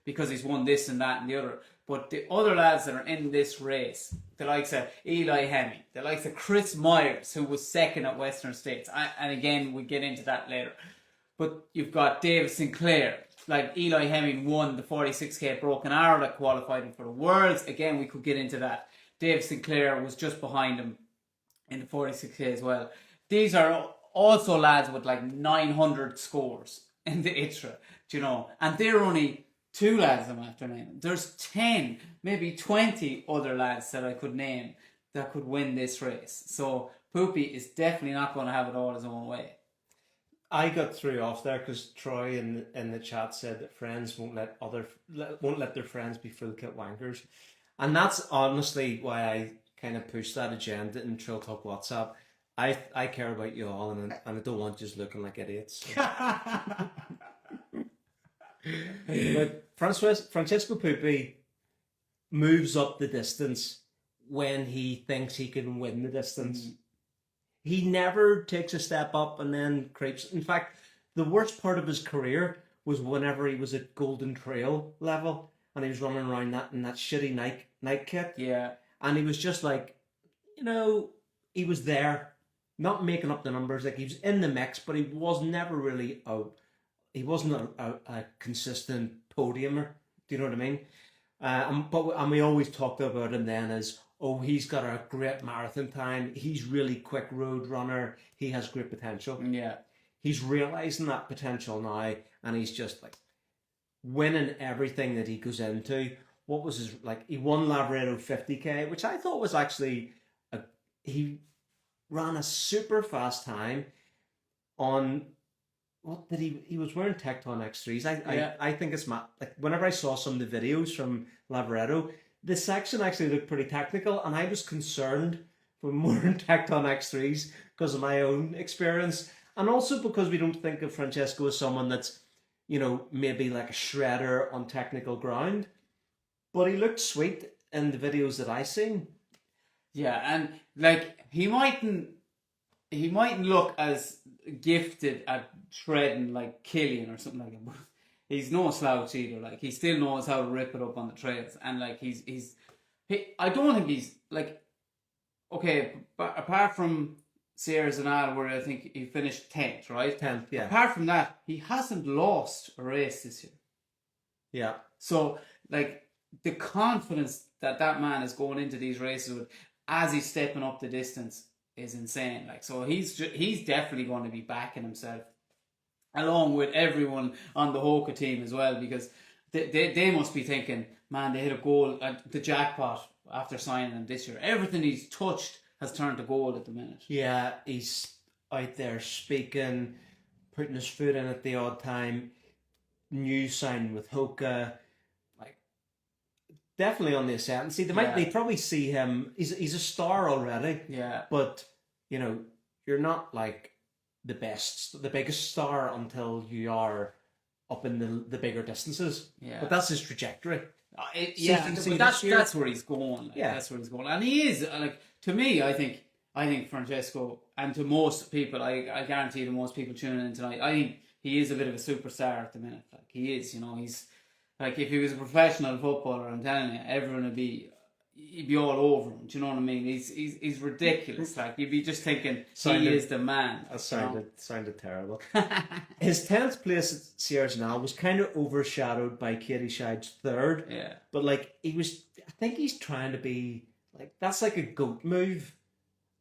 [SPEAKER 2] because he's won this and that and the other. But the other lads that are in this race, the likes of Eli Hemming, the likes of Chris Myers, who was second at Western States, and again, we get into that later. But you've got David Sinclair. Like, Eli Hemming won the 46k broken arrow that qualified him for the Worlds. Again, we could get into that. David Sinclair was just behind him in the 46k as well. These are also lads with like 900 scores in the ITRA, and they're only 2 lads I'm after naming. There's 10, maybe 20 other lads that I could name that could win this race. So Pupi is definitely not going to have it all his own way.
[SPEAKER 1] I got through off there because Troy in the chat said that friends won't let their friends be full kit wankers, and that's honestly why I kind of push that agenda in Trail Talk WhatsApp. I care about you all, and I don't want you just looking like idiots. So. But Francesco Pupi moves up the distance when he thinks he can win the distance. He never takes a step up and then creeps. In fact, the worst part of his career was whenever he was at Golden Trail level and he was running around in that shitty Nike kit.
[SPEAKER 2] Yeah. And
[SPEAKER 1] he was just like, he was there, not making up the numbers. Like, he was in the mix, but he was never really he wasn't a consistent podiumer. Do you know what I mean? And we always talked about him then as, he's got a great marathon time. He's really quick road runner. He has great potential.
[SPEAKER 2] Yeah.
[SPEAKER 1] He's realising that potential now, and he's just like winning everything that he goes into. What was his, he won Lavredo 50k, which I thought was actually, he ran a super fast time on what did he was wearing Tecton X3s.
[SPEAKER 2] Yeah.
[SPEAKER 1] I think it's like whenever I saw some of the videos from Lavaredo, this section actually looked pretty technical, and I was concerned from wearing Tecton X3s because of my own experience, and also because we don't think of Francesco as someone that's, you know, maybe like a shredder on technical ground, but he looked sweet in the videos that I seen.
[SPEAKER 2] Yeah, and like he mightn't look as gifted at shredding like Killian or something like that, but he's no slouch either. Like he still knows how to rip it up on the trails, and like I don't think he's like, okay, but apart from Sierra Zanal, where I think he finished 10th, right?
[SPEAKER 1] 10th, yeah.
[SPEAKER 2] Apart from that, he hasn't lost a race this year.
[SPEAKER 1] Yeah.
[SPEAKER 2] So like the confidence that man is going into these races with, as he's stepping up the distance, is insane. Like, so he's definitely going to be backing himself, along with everyone on the Hoka team as well, because they must be thinking, man, they hit a goal at the jackpot after signing him this year. Everything he's touched has turned to gold at the minute.
[SPEAKER 1] Yeah, he's out there speaking, putting his foot in at the odd time. New sign with Hoka, like definitely on the ascendancy. They probably see him. He's a star already.
[SPEAKER 2] Yeah,
[SPEAKER 1] but you know, you're not like the biggest star until you are up in the bigger distances.
[SPEAKER 2] Yeah,
[SPEAKER 1] but that's his trajectory.
[SPEAKER 2] But that's where he's going. Like,
[SPEAKER 1] yeah,
[SPEAKER 2] that's where he's going, and he is like, to me. I think Francesco, and to most people, I guarantee to most people tuning in tonight, I think he is a bit of a superstar at the minute. Like he is, you know, he's like, if he was a professional footballer, I'm telling you, everyone would be. He'd be all over him. Do you know what I mean? He's ridiculous. Like you'd be just thinking, he is the man.
[SPEAKER 1] That sounded terrible. His 10th place at Sierra Zanal was kind of overshadowed by Katie Scheid's 3rd.
[SPEAKER 2] Yeah.
[SPEAKER 1] But like I think he's trying to be like, that's like a goat move.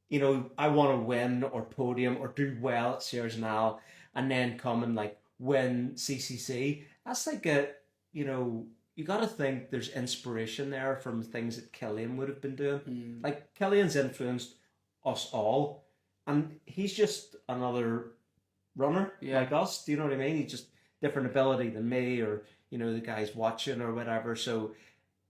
[SPEAKER 1] You know, I want to win or podium or do well at Sierra Zanal, and then come and like win CCC. That's like a, you know. You got to think there's inspiration there from things that Killian would have been doing. Like, Killian's influenced us all, and he's just another runner like us. Do you know what I mean? He's just different ability than me, or, you know, the guys watching or whatever. So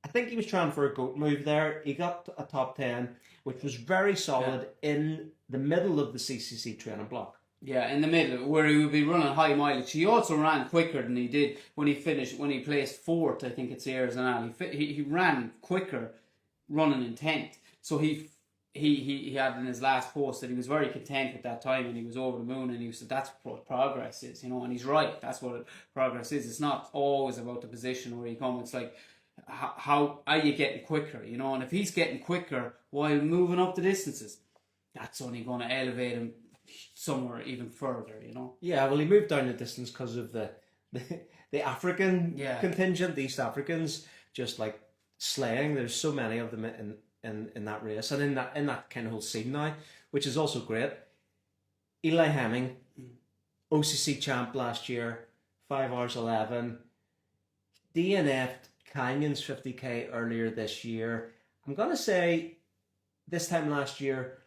[SPEAKER 1] I think he was trying for a goat move there. He got a top 10, which was very solid in the middle of the CCC training block.
[SPEAKER 2] Yeah, in the middle, where he would be running high mileage. He also ran quicker than he did when he placed 4th, I think, at Sierra Zanal. He ran quicker running in 10th. So he had in his last post that he was very content with that time, and he was over the moon, and he said that's what progress is, you know, and he's right. That's what progress is. It's not always about the position where you come. It's like, how are you getting quicker, you know? And if he's getting quicker while moving up the distances, that's only going to elevate him somewhere even further, you know.
[SPEAKER 1] Yeah, well, he moved down the distance because of the African contingent, the East Africans, just like slaying. There's so many of them in that race, and in that kind of whole scene now, which is also great. Eli Hemming, OCC champ last year, 5 hours 11. DNF'd Canyon's 50k earlier this year. I'm gonna say this time last year,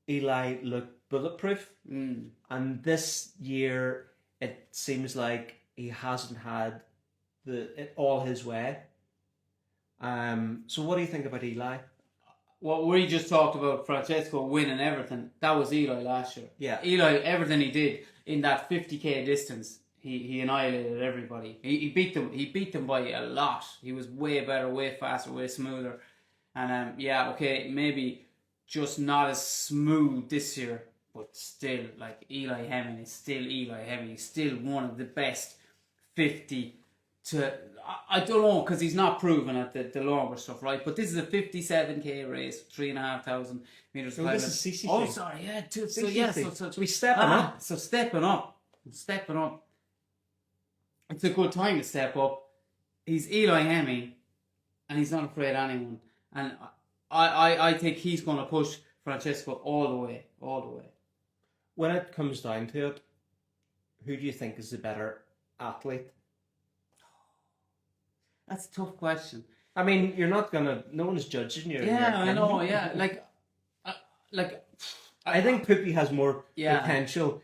[SPEAKER 1] Eli looked bulletproof, and this year it seems like he hasn't had it all his way. So what do you think about Eli?
[SPEAKER 2] What we just talked about, Francesco winning everything, that was Eli last year.
[SPEAKER 1] Yeah,
[SPEAKER 2] Eli, everything he did in that 50k distance, he annihilated everybody. He beat them. He beat them by a lot. He was way better, way faster, way smoother. And maybe just not as smooth this year. But still, like, Eli Hemming is still Eli Hemming. He's still one of the best 50 to... I don't know, because he's not proven at the longer stuff, right? But this is a 57k race, 3,500 metres.
[SPEAKER 1] So this is CCC.
[SPEAKER 2] Oh, sorry, yeah. So
[SPEAKER 1] we're stepping up.
[SPEAKER 2] So stepping up. It's a good time to step up. He's Eli Hemming, and he's not afraid of anyone. And I think he's going to push Francesco all the way.
[SPEAKER 1] When it comes down to it, who do you think is the better athlete?
[SPEAKER 2] That's a tough question.
[SPEAKER 1] I mean, no one's judging you.
[SPEAKER 2] Yeah, I know, yeah.
[SPEAKER 1] I think Poopy has more potential.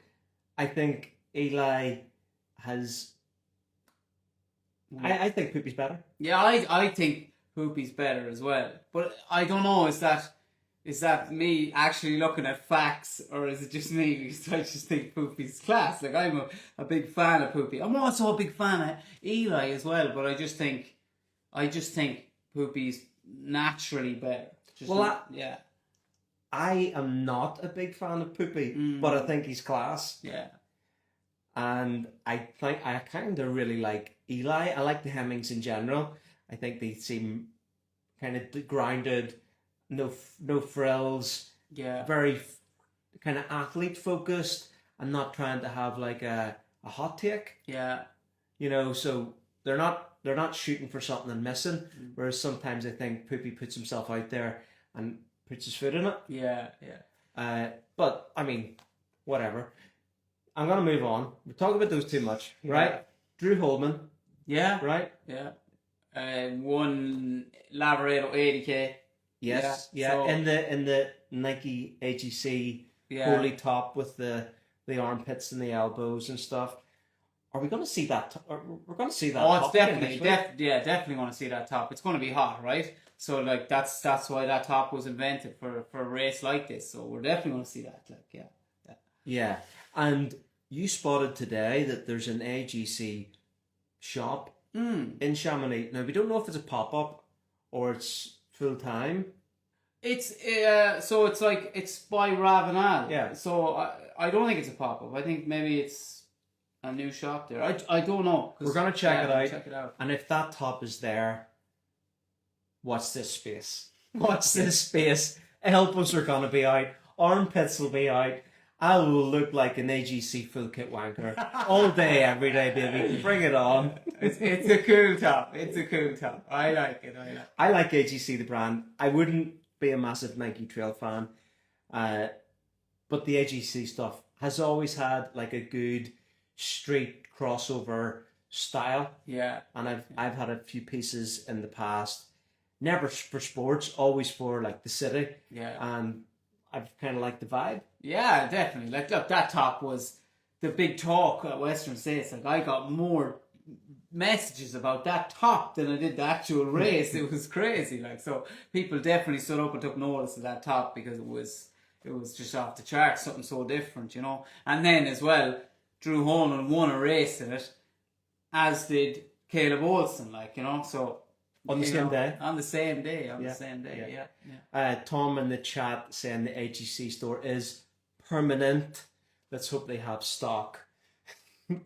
[SPEAKER 1] I think Eli has. I think Poopy's better.
[SPEAKER 2] Yeah, I think Poopy's better as well. But I don't know, is that me actually looking at facts, or is it just me because I just think Poopy's class? Like, I'm a big fan of Poopy. I'm also a big fan of Eli as well, but I just think Poopy's naturally better. Yeah.
[SPEAKER 1] I am not a big fan of Poopy, but I think he's class.
[SPEAKER 2] Yeah.
[SPEAKER 1] And I think I kind of really like Eli. I like the Hemmings in general. I think they seem kind of grounded, no frills.
[SPEAKER 2] Yeah.
[SPEAKER 1] Very kind of athlete focused, and not trying to have like a hot take.
[SPEAKER 2] Yeah.
[SPEAKER 1] You know, so they're not shooting for something and missing. Whereas sometimes I think Poopy puts himself out there and puts his foot in it.
[SPEAKER 2] Yeah. Yeah.
[SPEAKER 1] But I mean, whatever. I'm gonna move on. We're talking about those too much, right? Drew Holman.
[SPEAKER 2] Yeah.
[SPEAKER 1] Right?
[SPEAKER 2] Yeah. Won Lavaredo 80k.
[SPEAKER 1] Yes. Yeah.
[SPEAKER 2] So,
[SPEAKER 1] in the Nike AGC holy top with the armpits and the elbows and stuff. Are we going to see that? We're going to see that.
[SPEAKER 2] Oh, it's
[SPEAKER 1] top
[SPEAKER 2] definitely,
[SPEAKER 1] again,
[SPEAKER 2] definitely going to see that top. It's going to be hot, right? So like that's why that top was invented for a race like this. So we're definitely going to see that. Like, yeah.
[SPEAKER 1] Yeah, and you spotted today that there's an AGC shop in Chamonix. Now we don't know if it's a pop up or it's full time.
[SPEAKER 2] It's so it's like it's by Ravenel.
[SPEAKER 1] Yeah.
[SPEAKER 2] So I don't think it's a pop up. I think maybe it's a new shop there. I don't know.
[SPEAKER 1] We're gonna check it out.
[SPEAKER 2] Check it out.
[SPEAKER 1] And if that top is there, what's this space? What's this space? Elbows are gonna be out. Armpits will be out. I will look like an AGC full kit wanker all day, every day, baby. Bring it on.
[SPEAKER 2] It's a cool top. It's a cool top. I like it.
[SPEAKER 1] I like AGC the brand. I wouldn't be a massive Nike Trail fan, but the AGC stuff has always had like a good street crossover style.
[SPEAKER 2] Yeah.
[SPEAKER 1] And I've had a few pieces in the past, never for sports, always for like the city.
[SPEAKER 2] Yeah.
[SPEAKER 1] And I've kind of liked the vibe.
[SPEAKER 2] Yeah, definitely. Like, look, that top was the big talk at Western States. Like, I got more messages about that top than I did the actual race. It was crazy. Like, so people definitely stood up and took notice of that top because it was just off the charts, something so different, you know. And then as well, Drew Holman won a race in it, as did Caleb Olsen, like, you know. So
[SPEAKER 1] On the same day?
[SPEAKER 2] On the same day, yeah.
[SPEAKER 1] Tom in the chat saying the AGC store is permanent. Let's hope they have stock.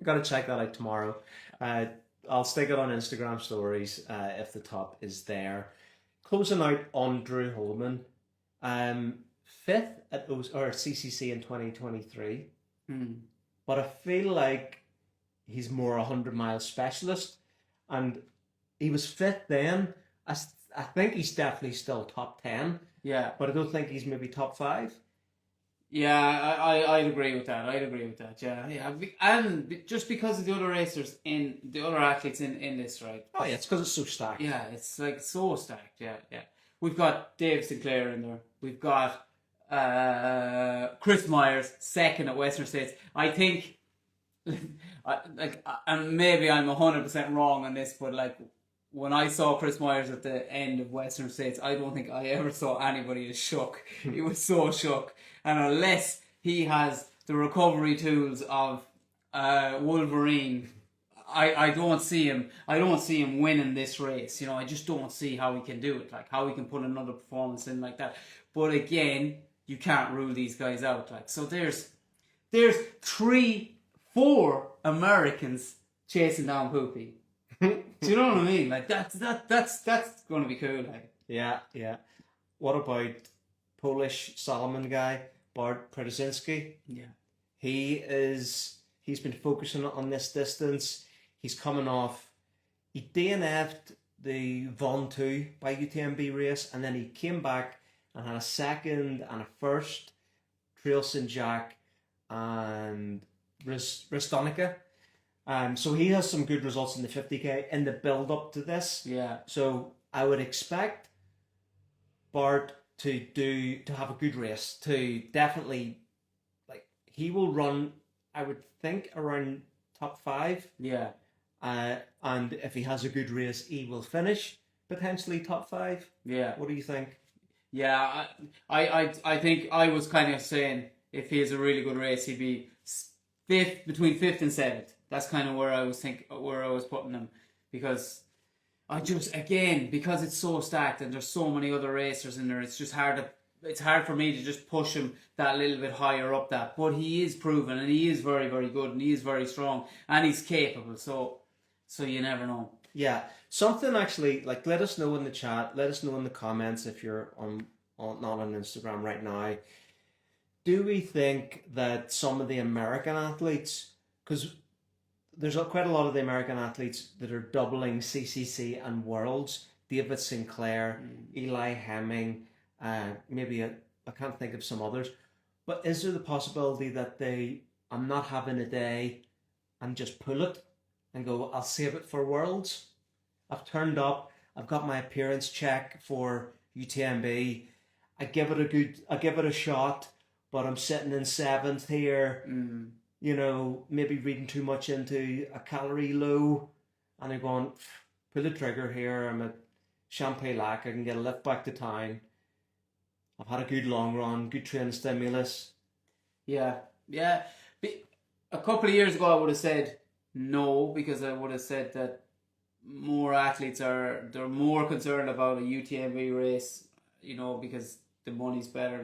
[SPEAKER 1] Got to check that out tomorrow. I'll stick it on Instagram stories if the top is there. Closing out on Drew Holman, 5th at CCC in 2023. But I feel like he's more a 100-mile specialist, and he was 5th then. I think he's definitely still top 10.
[SPEAKER 2] Yeah.
[SPEAKER 1] But I don't think he's maybe top 5.
[SPEAKER 2] Yeah, I'd agree with that. Yeah. And just because of the other racers the other athletes in this, right?
[SPEAKER 1] Oh yeah, it's because it's so stacked.
[SPEAKER 2] Yeah, it's like so stacked. Yeah. We've got Dave Sinclair in there. We've got Chris Myers, 2nd at Western States. I think, and maybe I'm 100% wrong on this, but like, when I saw Chris Myers at the end of Western States, I don't think I ever saw anybody as shook. He was so shook. And unless he has the recovery tools of Wolverine, I don't see him winning this race. You know, I just don't see how he can do it. Like, how he can put another performance in like that. But again, you can't rule these guys out. Like, so there's 4 Americans chasing down Poopy. Do you know what I mean? Like, that's going to be cool. Like,
[SPEAKER 1] yeah. What about Polish Solomon guy Bart Przydzinski?
[SPEAKER 2] Yeah,
[SPEAKER 1] he's been focusing on this distance. He's coming off. He DNF'd the Von 2 by UTMB race, and then he came back and had a 2nd and a 1st, Trail St. Jack and Ristonica. So he has some good results in the 50k in the build up to this.
[SPEAKER 2] Yeah.
[SPEAKER 1] So I would expect Bart to have a good race, to definitely, like, he will run, I would think, around top 5.
[SPEAKER 2] Yeah.
[SPEAKER 1] And if he has a good race, he will finish potentially top 5.
[SPEAKER 2] Yeah.
[SPEAKER 1] What do you think?
[SPEAKER 2] Yeah, I think I was kind of saying if he has a really good race, he'd be between 5th and 7th. That's kind of where I was putting him, because because it's so stacked and there's so many other racers in there, it's hard for me to just push him that little bit higher up that. But he is proven, and he is very, very good, and he is very strong, and he's capable. So you never know.
[SPEAKER 1] Yeah, something actually, like, let us know in the chat, let us know in the comments if you're not on Instagram right now. Do we think that some of the American athletes, because there's quite a lot of the American athletes that are doubling CCC and Worlds, David Sinclair, Eli Hemming, maybe I can't think of some others, but is there the possibility that I'm not having a day and just pull it and go, I'll save it for Worlds? I've turned up, I've got my appearance check for UTMB, I give it a shot, but I'm sitting in 7th here, maybe reading too much into a calorie low, and I'm going, pull the trigger here, I'm at Champay-Lac, I can get a lift back to town, I've had a good long run, good training stimulus.
[SPEAKER 2] Yeah. A couple of years ago I would have said no, because I would have said that more athletes they're more concerned about a UTMB race, because the money's better,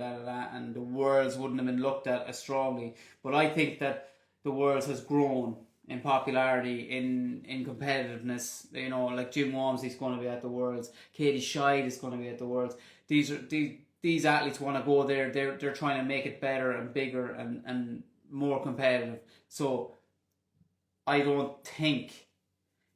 [SPEAKER 2] and the Worlds wouldn't have been looked at as strongly. But I think that the Worlds has grown in popularity, in competitiveness. Like Jim Walmsley's going to be at the Worlds, Katie Scheid is going to be at the Worlds. These athletes want to go there. They're trying to make it better and bigger and more competitive. So I don't think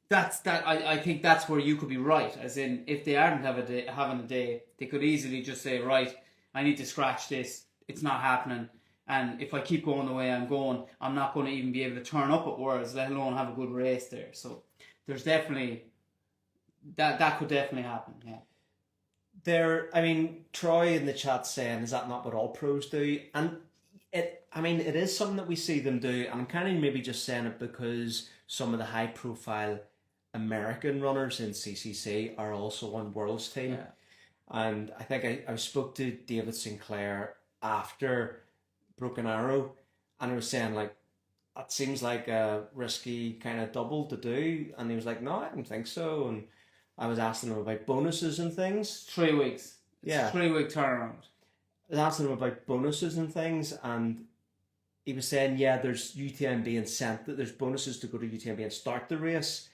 [SPEAKER 2] I think that's where you could be right. As in, if they aren't having a day, they could easily just say, right, I need to scratch this. It's not happening. And if I keep going the way I'm going, I'm not going to even be able to turn up at Worlds, let alone have a good race there. So there's definitely that could definitely happen. Yeah.
[SPEAKER 1] Troy in the chat saying, is that not what all pros do? And it is something that we see them do. And I'm kind of maybe just saying it because some of the high profile American runners in CCC are also on Worlds team.
[SPEAKER 2] Yeah.
[SPEAKER 1] And I think I spoke to David Sinclair after Broken Arrow, and I was saying, like, that seems like a risky kind of double to do. And he was like, no, I don't think so. And I was asking him about bonuses and things.
[SPEAKER 2] 3 weeks. It's
[SPEAKER 1] a
[SPEAKER 2] 3-week turnaround.
[SPEAKER 1] I was asking him about bonuses and things, and he was saying, yeah, there's UTMB incentive, there's bonuses to go to UTMB and start the race.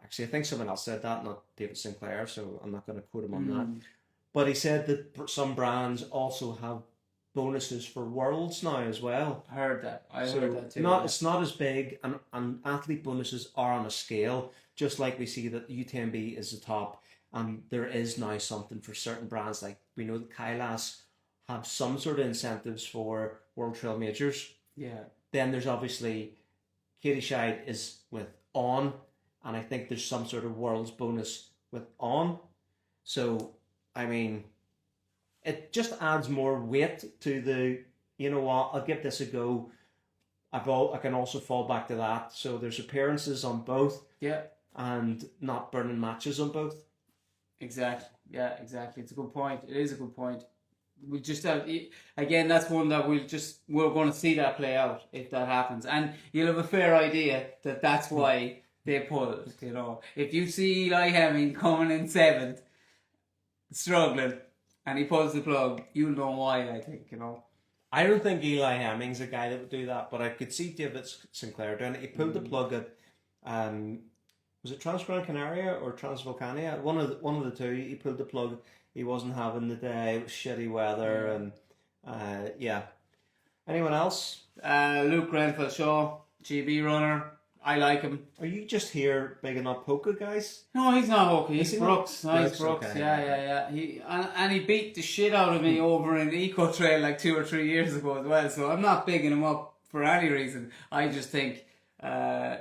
[SPEAKER 1] Actually, I think someone else said that, not David Sinclair, so I'm not going to quote him on that. But he said that some brands also have bonuses for Worlds now as well.
[SPEAKER 2] I heard that. I heard that too.
[SPEAKER 1] It's not as big, and athlete bonuses are on a scale, just like we see that UTMB is the top, and there is now something for certain brands. Like, we know that Kailas have some sort of incentives for World Trail Majors.
[SPEAKER 2] Yeah.
[SPEAKER 1] Then there's obviously Katie Scheid is with On, and I think there's some sort of Worlds bonus with On. So, it just adds more weight to the, I'll give this a go. I can also fall back to that. So there's appearances on both.
[SPEAKER 2] Yeah.
[SPEAKER 1] And not burning matches on both.
[SPEAKER 2] Exactly. Yeah, exactly. It's a good point. It is a good point. We just have, again, that's one that we're going to see that play out if that happens. And you'll have a fair idea that that's why they pulled, If you see Eli Hemming coming in 7th, struggling, and he pulls the plug, you'll know why, I think,
[SPEAKER 1] I don't think Eli Hemming's a guy that would do that, but I could see David Sinclair doing it. He pulled the plug at, was it Transgran Canaria or Transvolcania? One of the two. He pulled the plug. He wasn't having the day. It was shitty weather, and yeah. Anyone else?
[SPEAKER 2] Luke Grenfell-Shaw, GB runner. I like him.
[SPEAKER 1] Are you just here bigging up Hoka, guys?
[SPEAKER 2] No, he's not Hoka. He's Brooks.
[SPEAKER 1] Not?
[SPEAKER 2] He's Brooks.
[SPEAKER 1] Okay.
[SPEAKER 2] Yeah. He beat the shit out of me over in Eco Trail like 2 or 3 years ago as well. So I'm not bigging him up for any reason. I just think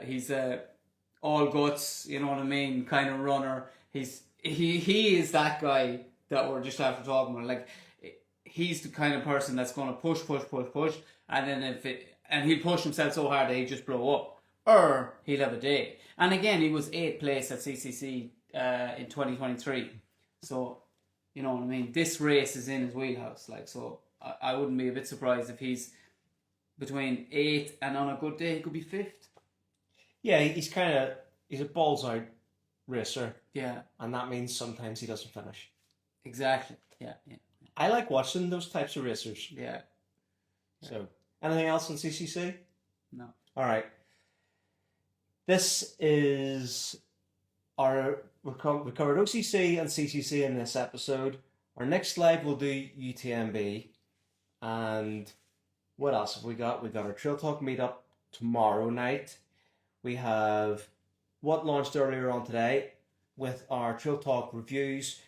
[SPEAKER 2] he's all guts, you know what I mean, kind of runner. He is that guy that we're just after talking about. Like, he's the kind of person that's going to push, and then and he'll push himself so hard that he'll just blow up. or he'll have a day. And again, he was 8th place at CCC in 2023. So, you know what I mean? This race is in his wheelhouse. Like, so I wouldn't be a bit surprised if he's between 8th and on a good day, he could be 5th.
[SPEAKER 1] Yeah, he's a balls out racer.
[SPEAKER 2] Yeah.
[SPEAKER 1] And that means sometimes he doesn't finish.
[SPEAKER 2] Exactly. Yeah.
[SPEAKER 1] I like watching those types of racers.
[SPEAKER 2] Yeah.
[SPEAKER 1] So, anything else on CCC?
[SPEAKER 2] No.
[SPEAKER 1] All right. This is we covered OCC and CCC in this episode. Our next live we'll do UTMB. And what else have we got? We got our Trail Talk meetup tomorrow night. We have what launched earlier on today with our Trail Talk reviews.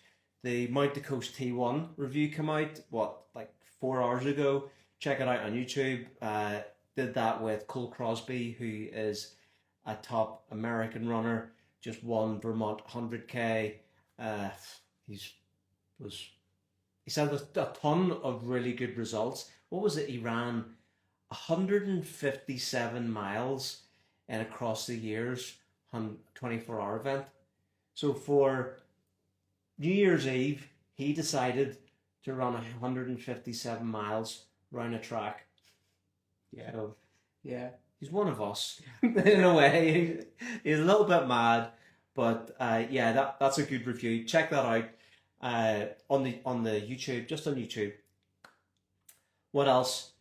[SPEAKER 1] The Mount the Coast T1 review came out, like 4 hours ago. Check it out on YouTube. Did that with Cole Crosby, who is a top American runner. Just won Vermont 100K. He's had a ton of really good results. What was it? He ran 157 miles in across the years, 24-hour event. So for New Year's Eve, he decided to run 157 miles round a track.
[SPEAKER 2] Yeah.
[SPEAKER 1] So
[SPEAKER 2] Yeah.
[SPEAKER 1] he's one of us in a way. He's a little bit mad, but yeah, that's a good review. Check that out on the YouTube, just on YouTube. What else?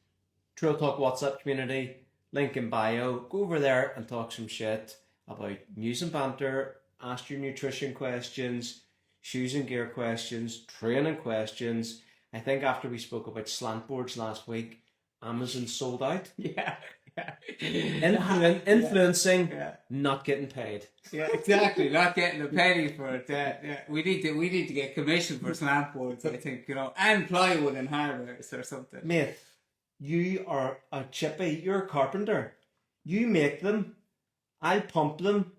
[SPEAKER 1] Trail Talk WhatsApp community, link in bio. Go over there and talk some shit about news and banter. Ask your nutrition questions, shoes and gear questions, training questions. I think after we spoke about slant boards last week, Amazon sold out.
[SPEAKER 2] Yeah.
[SPEAKER 1] Influencing,
[SPEAKER 2] Yeah.
[SPEAKER 1] not getting paid.
[SPEAKER 2] Yeah, exactly. Not getting a penny for it. Yeah. We need to get commission for slant boards, I think, and plywood and hardwares or something.
[SPEAKER 1] Mate, you are a chippy. You're a carpenter. You make them. I'll pump them.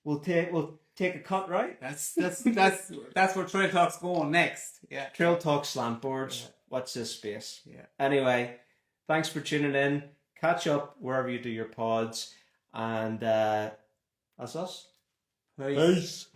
[SPEAKER 1] We'll take a cut, right?
[SPEAKER 2] That's where Trail Talk's going next. Yeah.
[SPEAKER 1] Trail Talk slant boards. Yeah. Watch this space.
[SPEAKER 2] Yeah.
[SPEAKER 1] Anyway, thanks for tuning in. Catch up wherever you do your pods. And that's us.
[SPEAKER 2] Peace.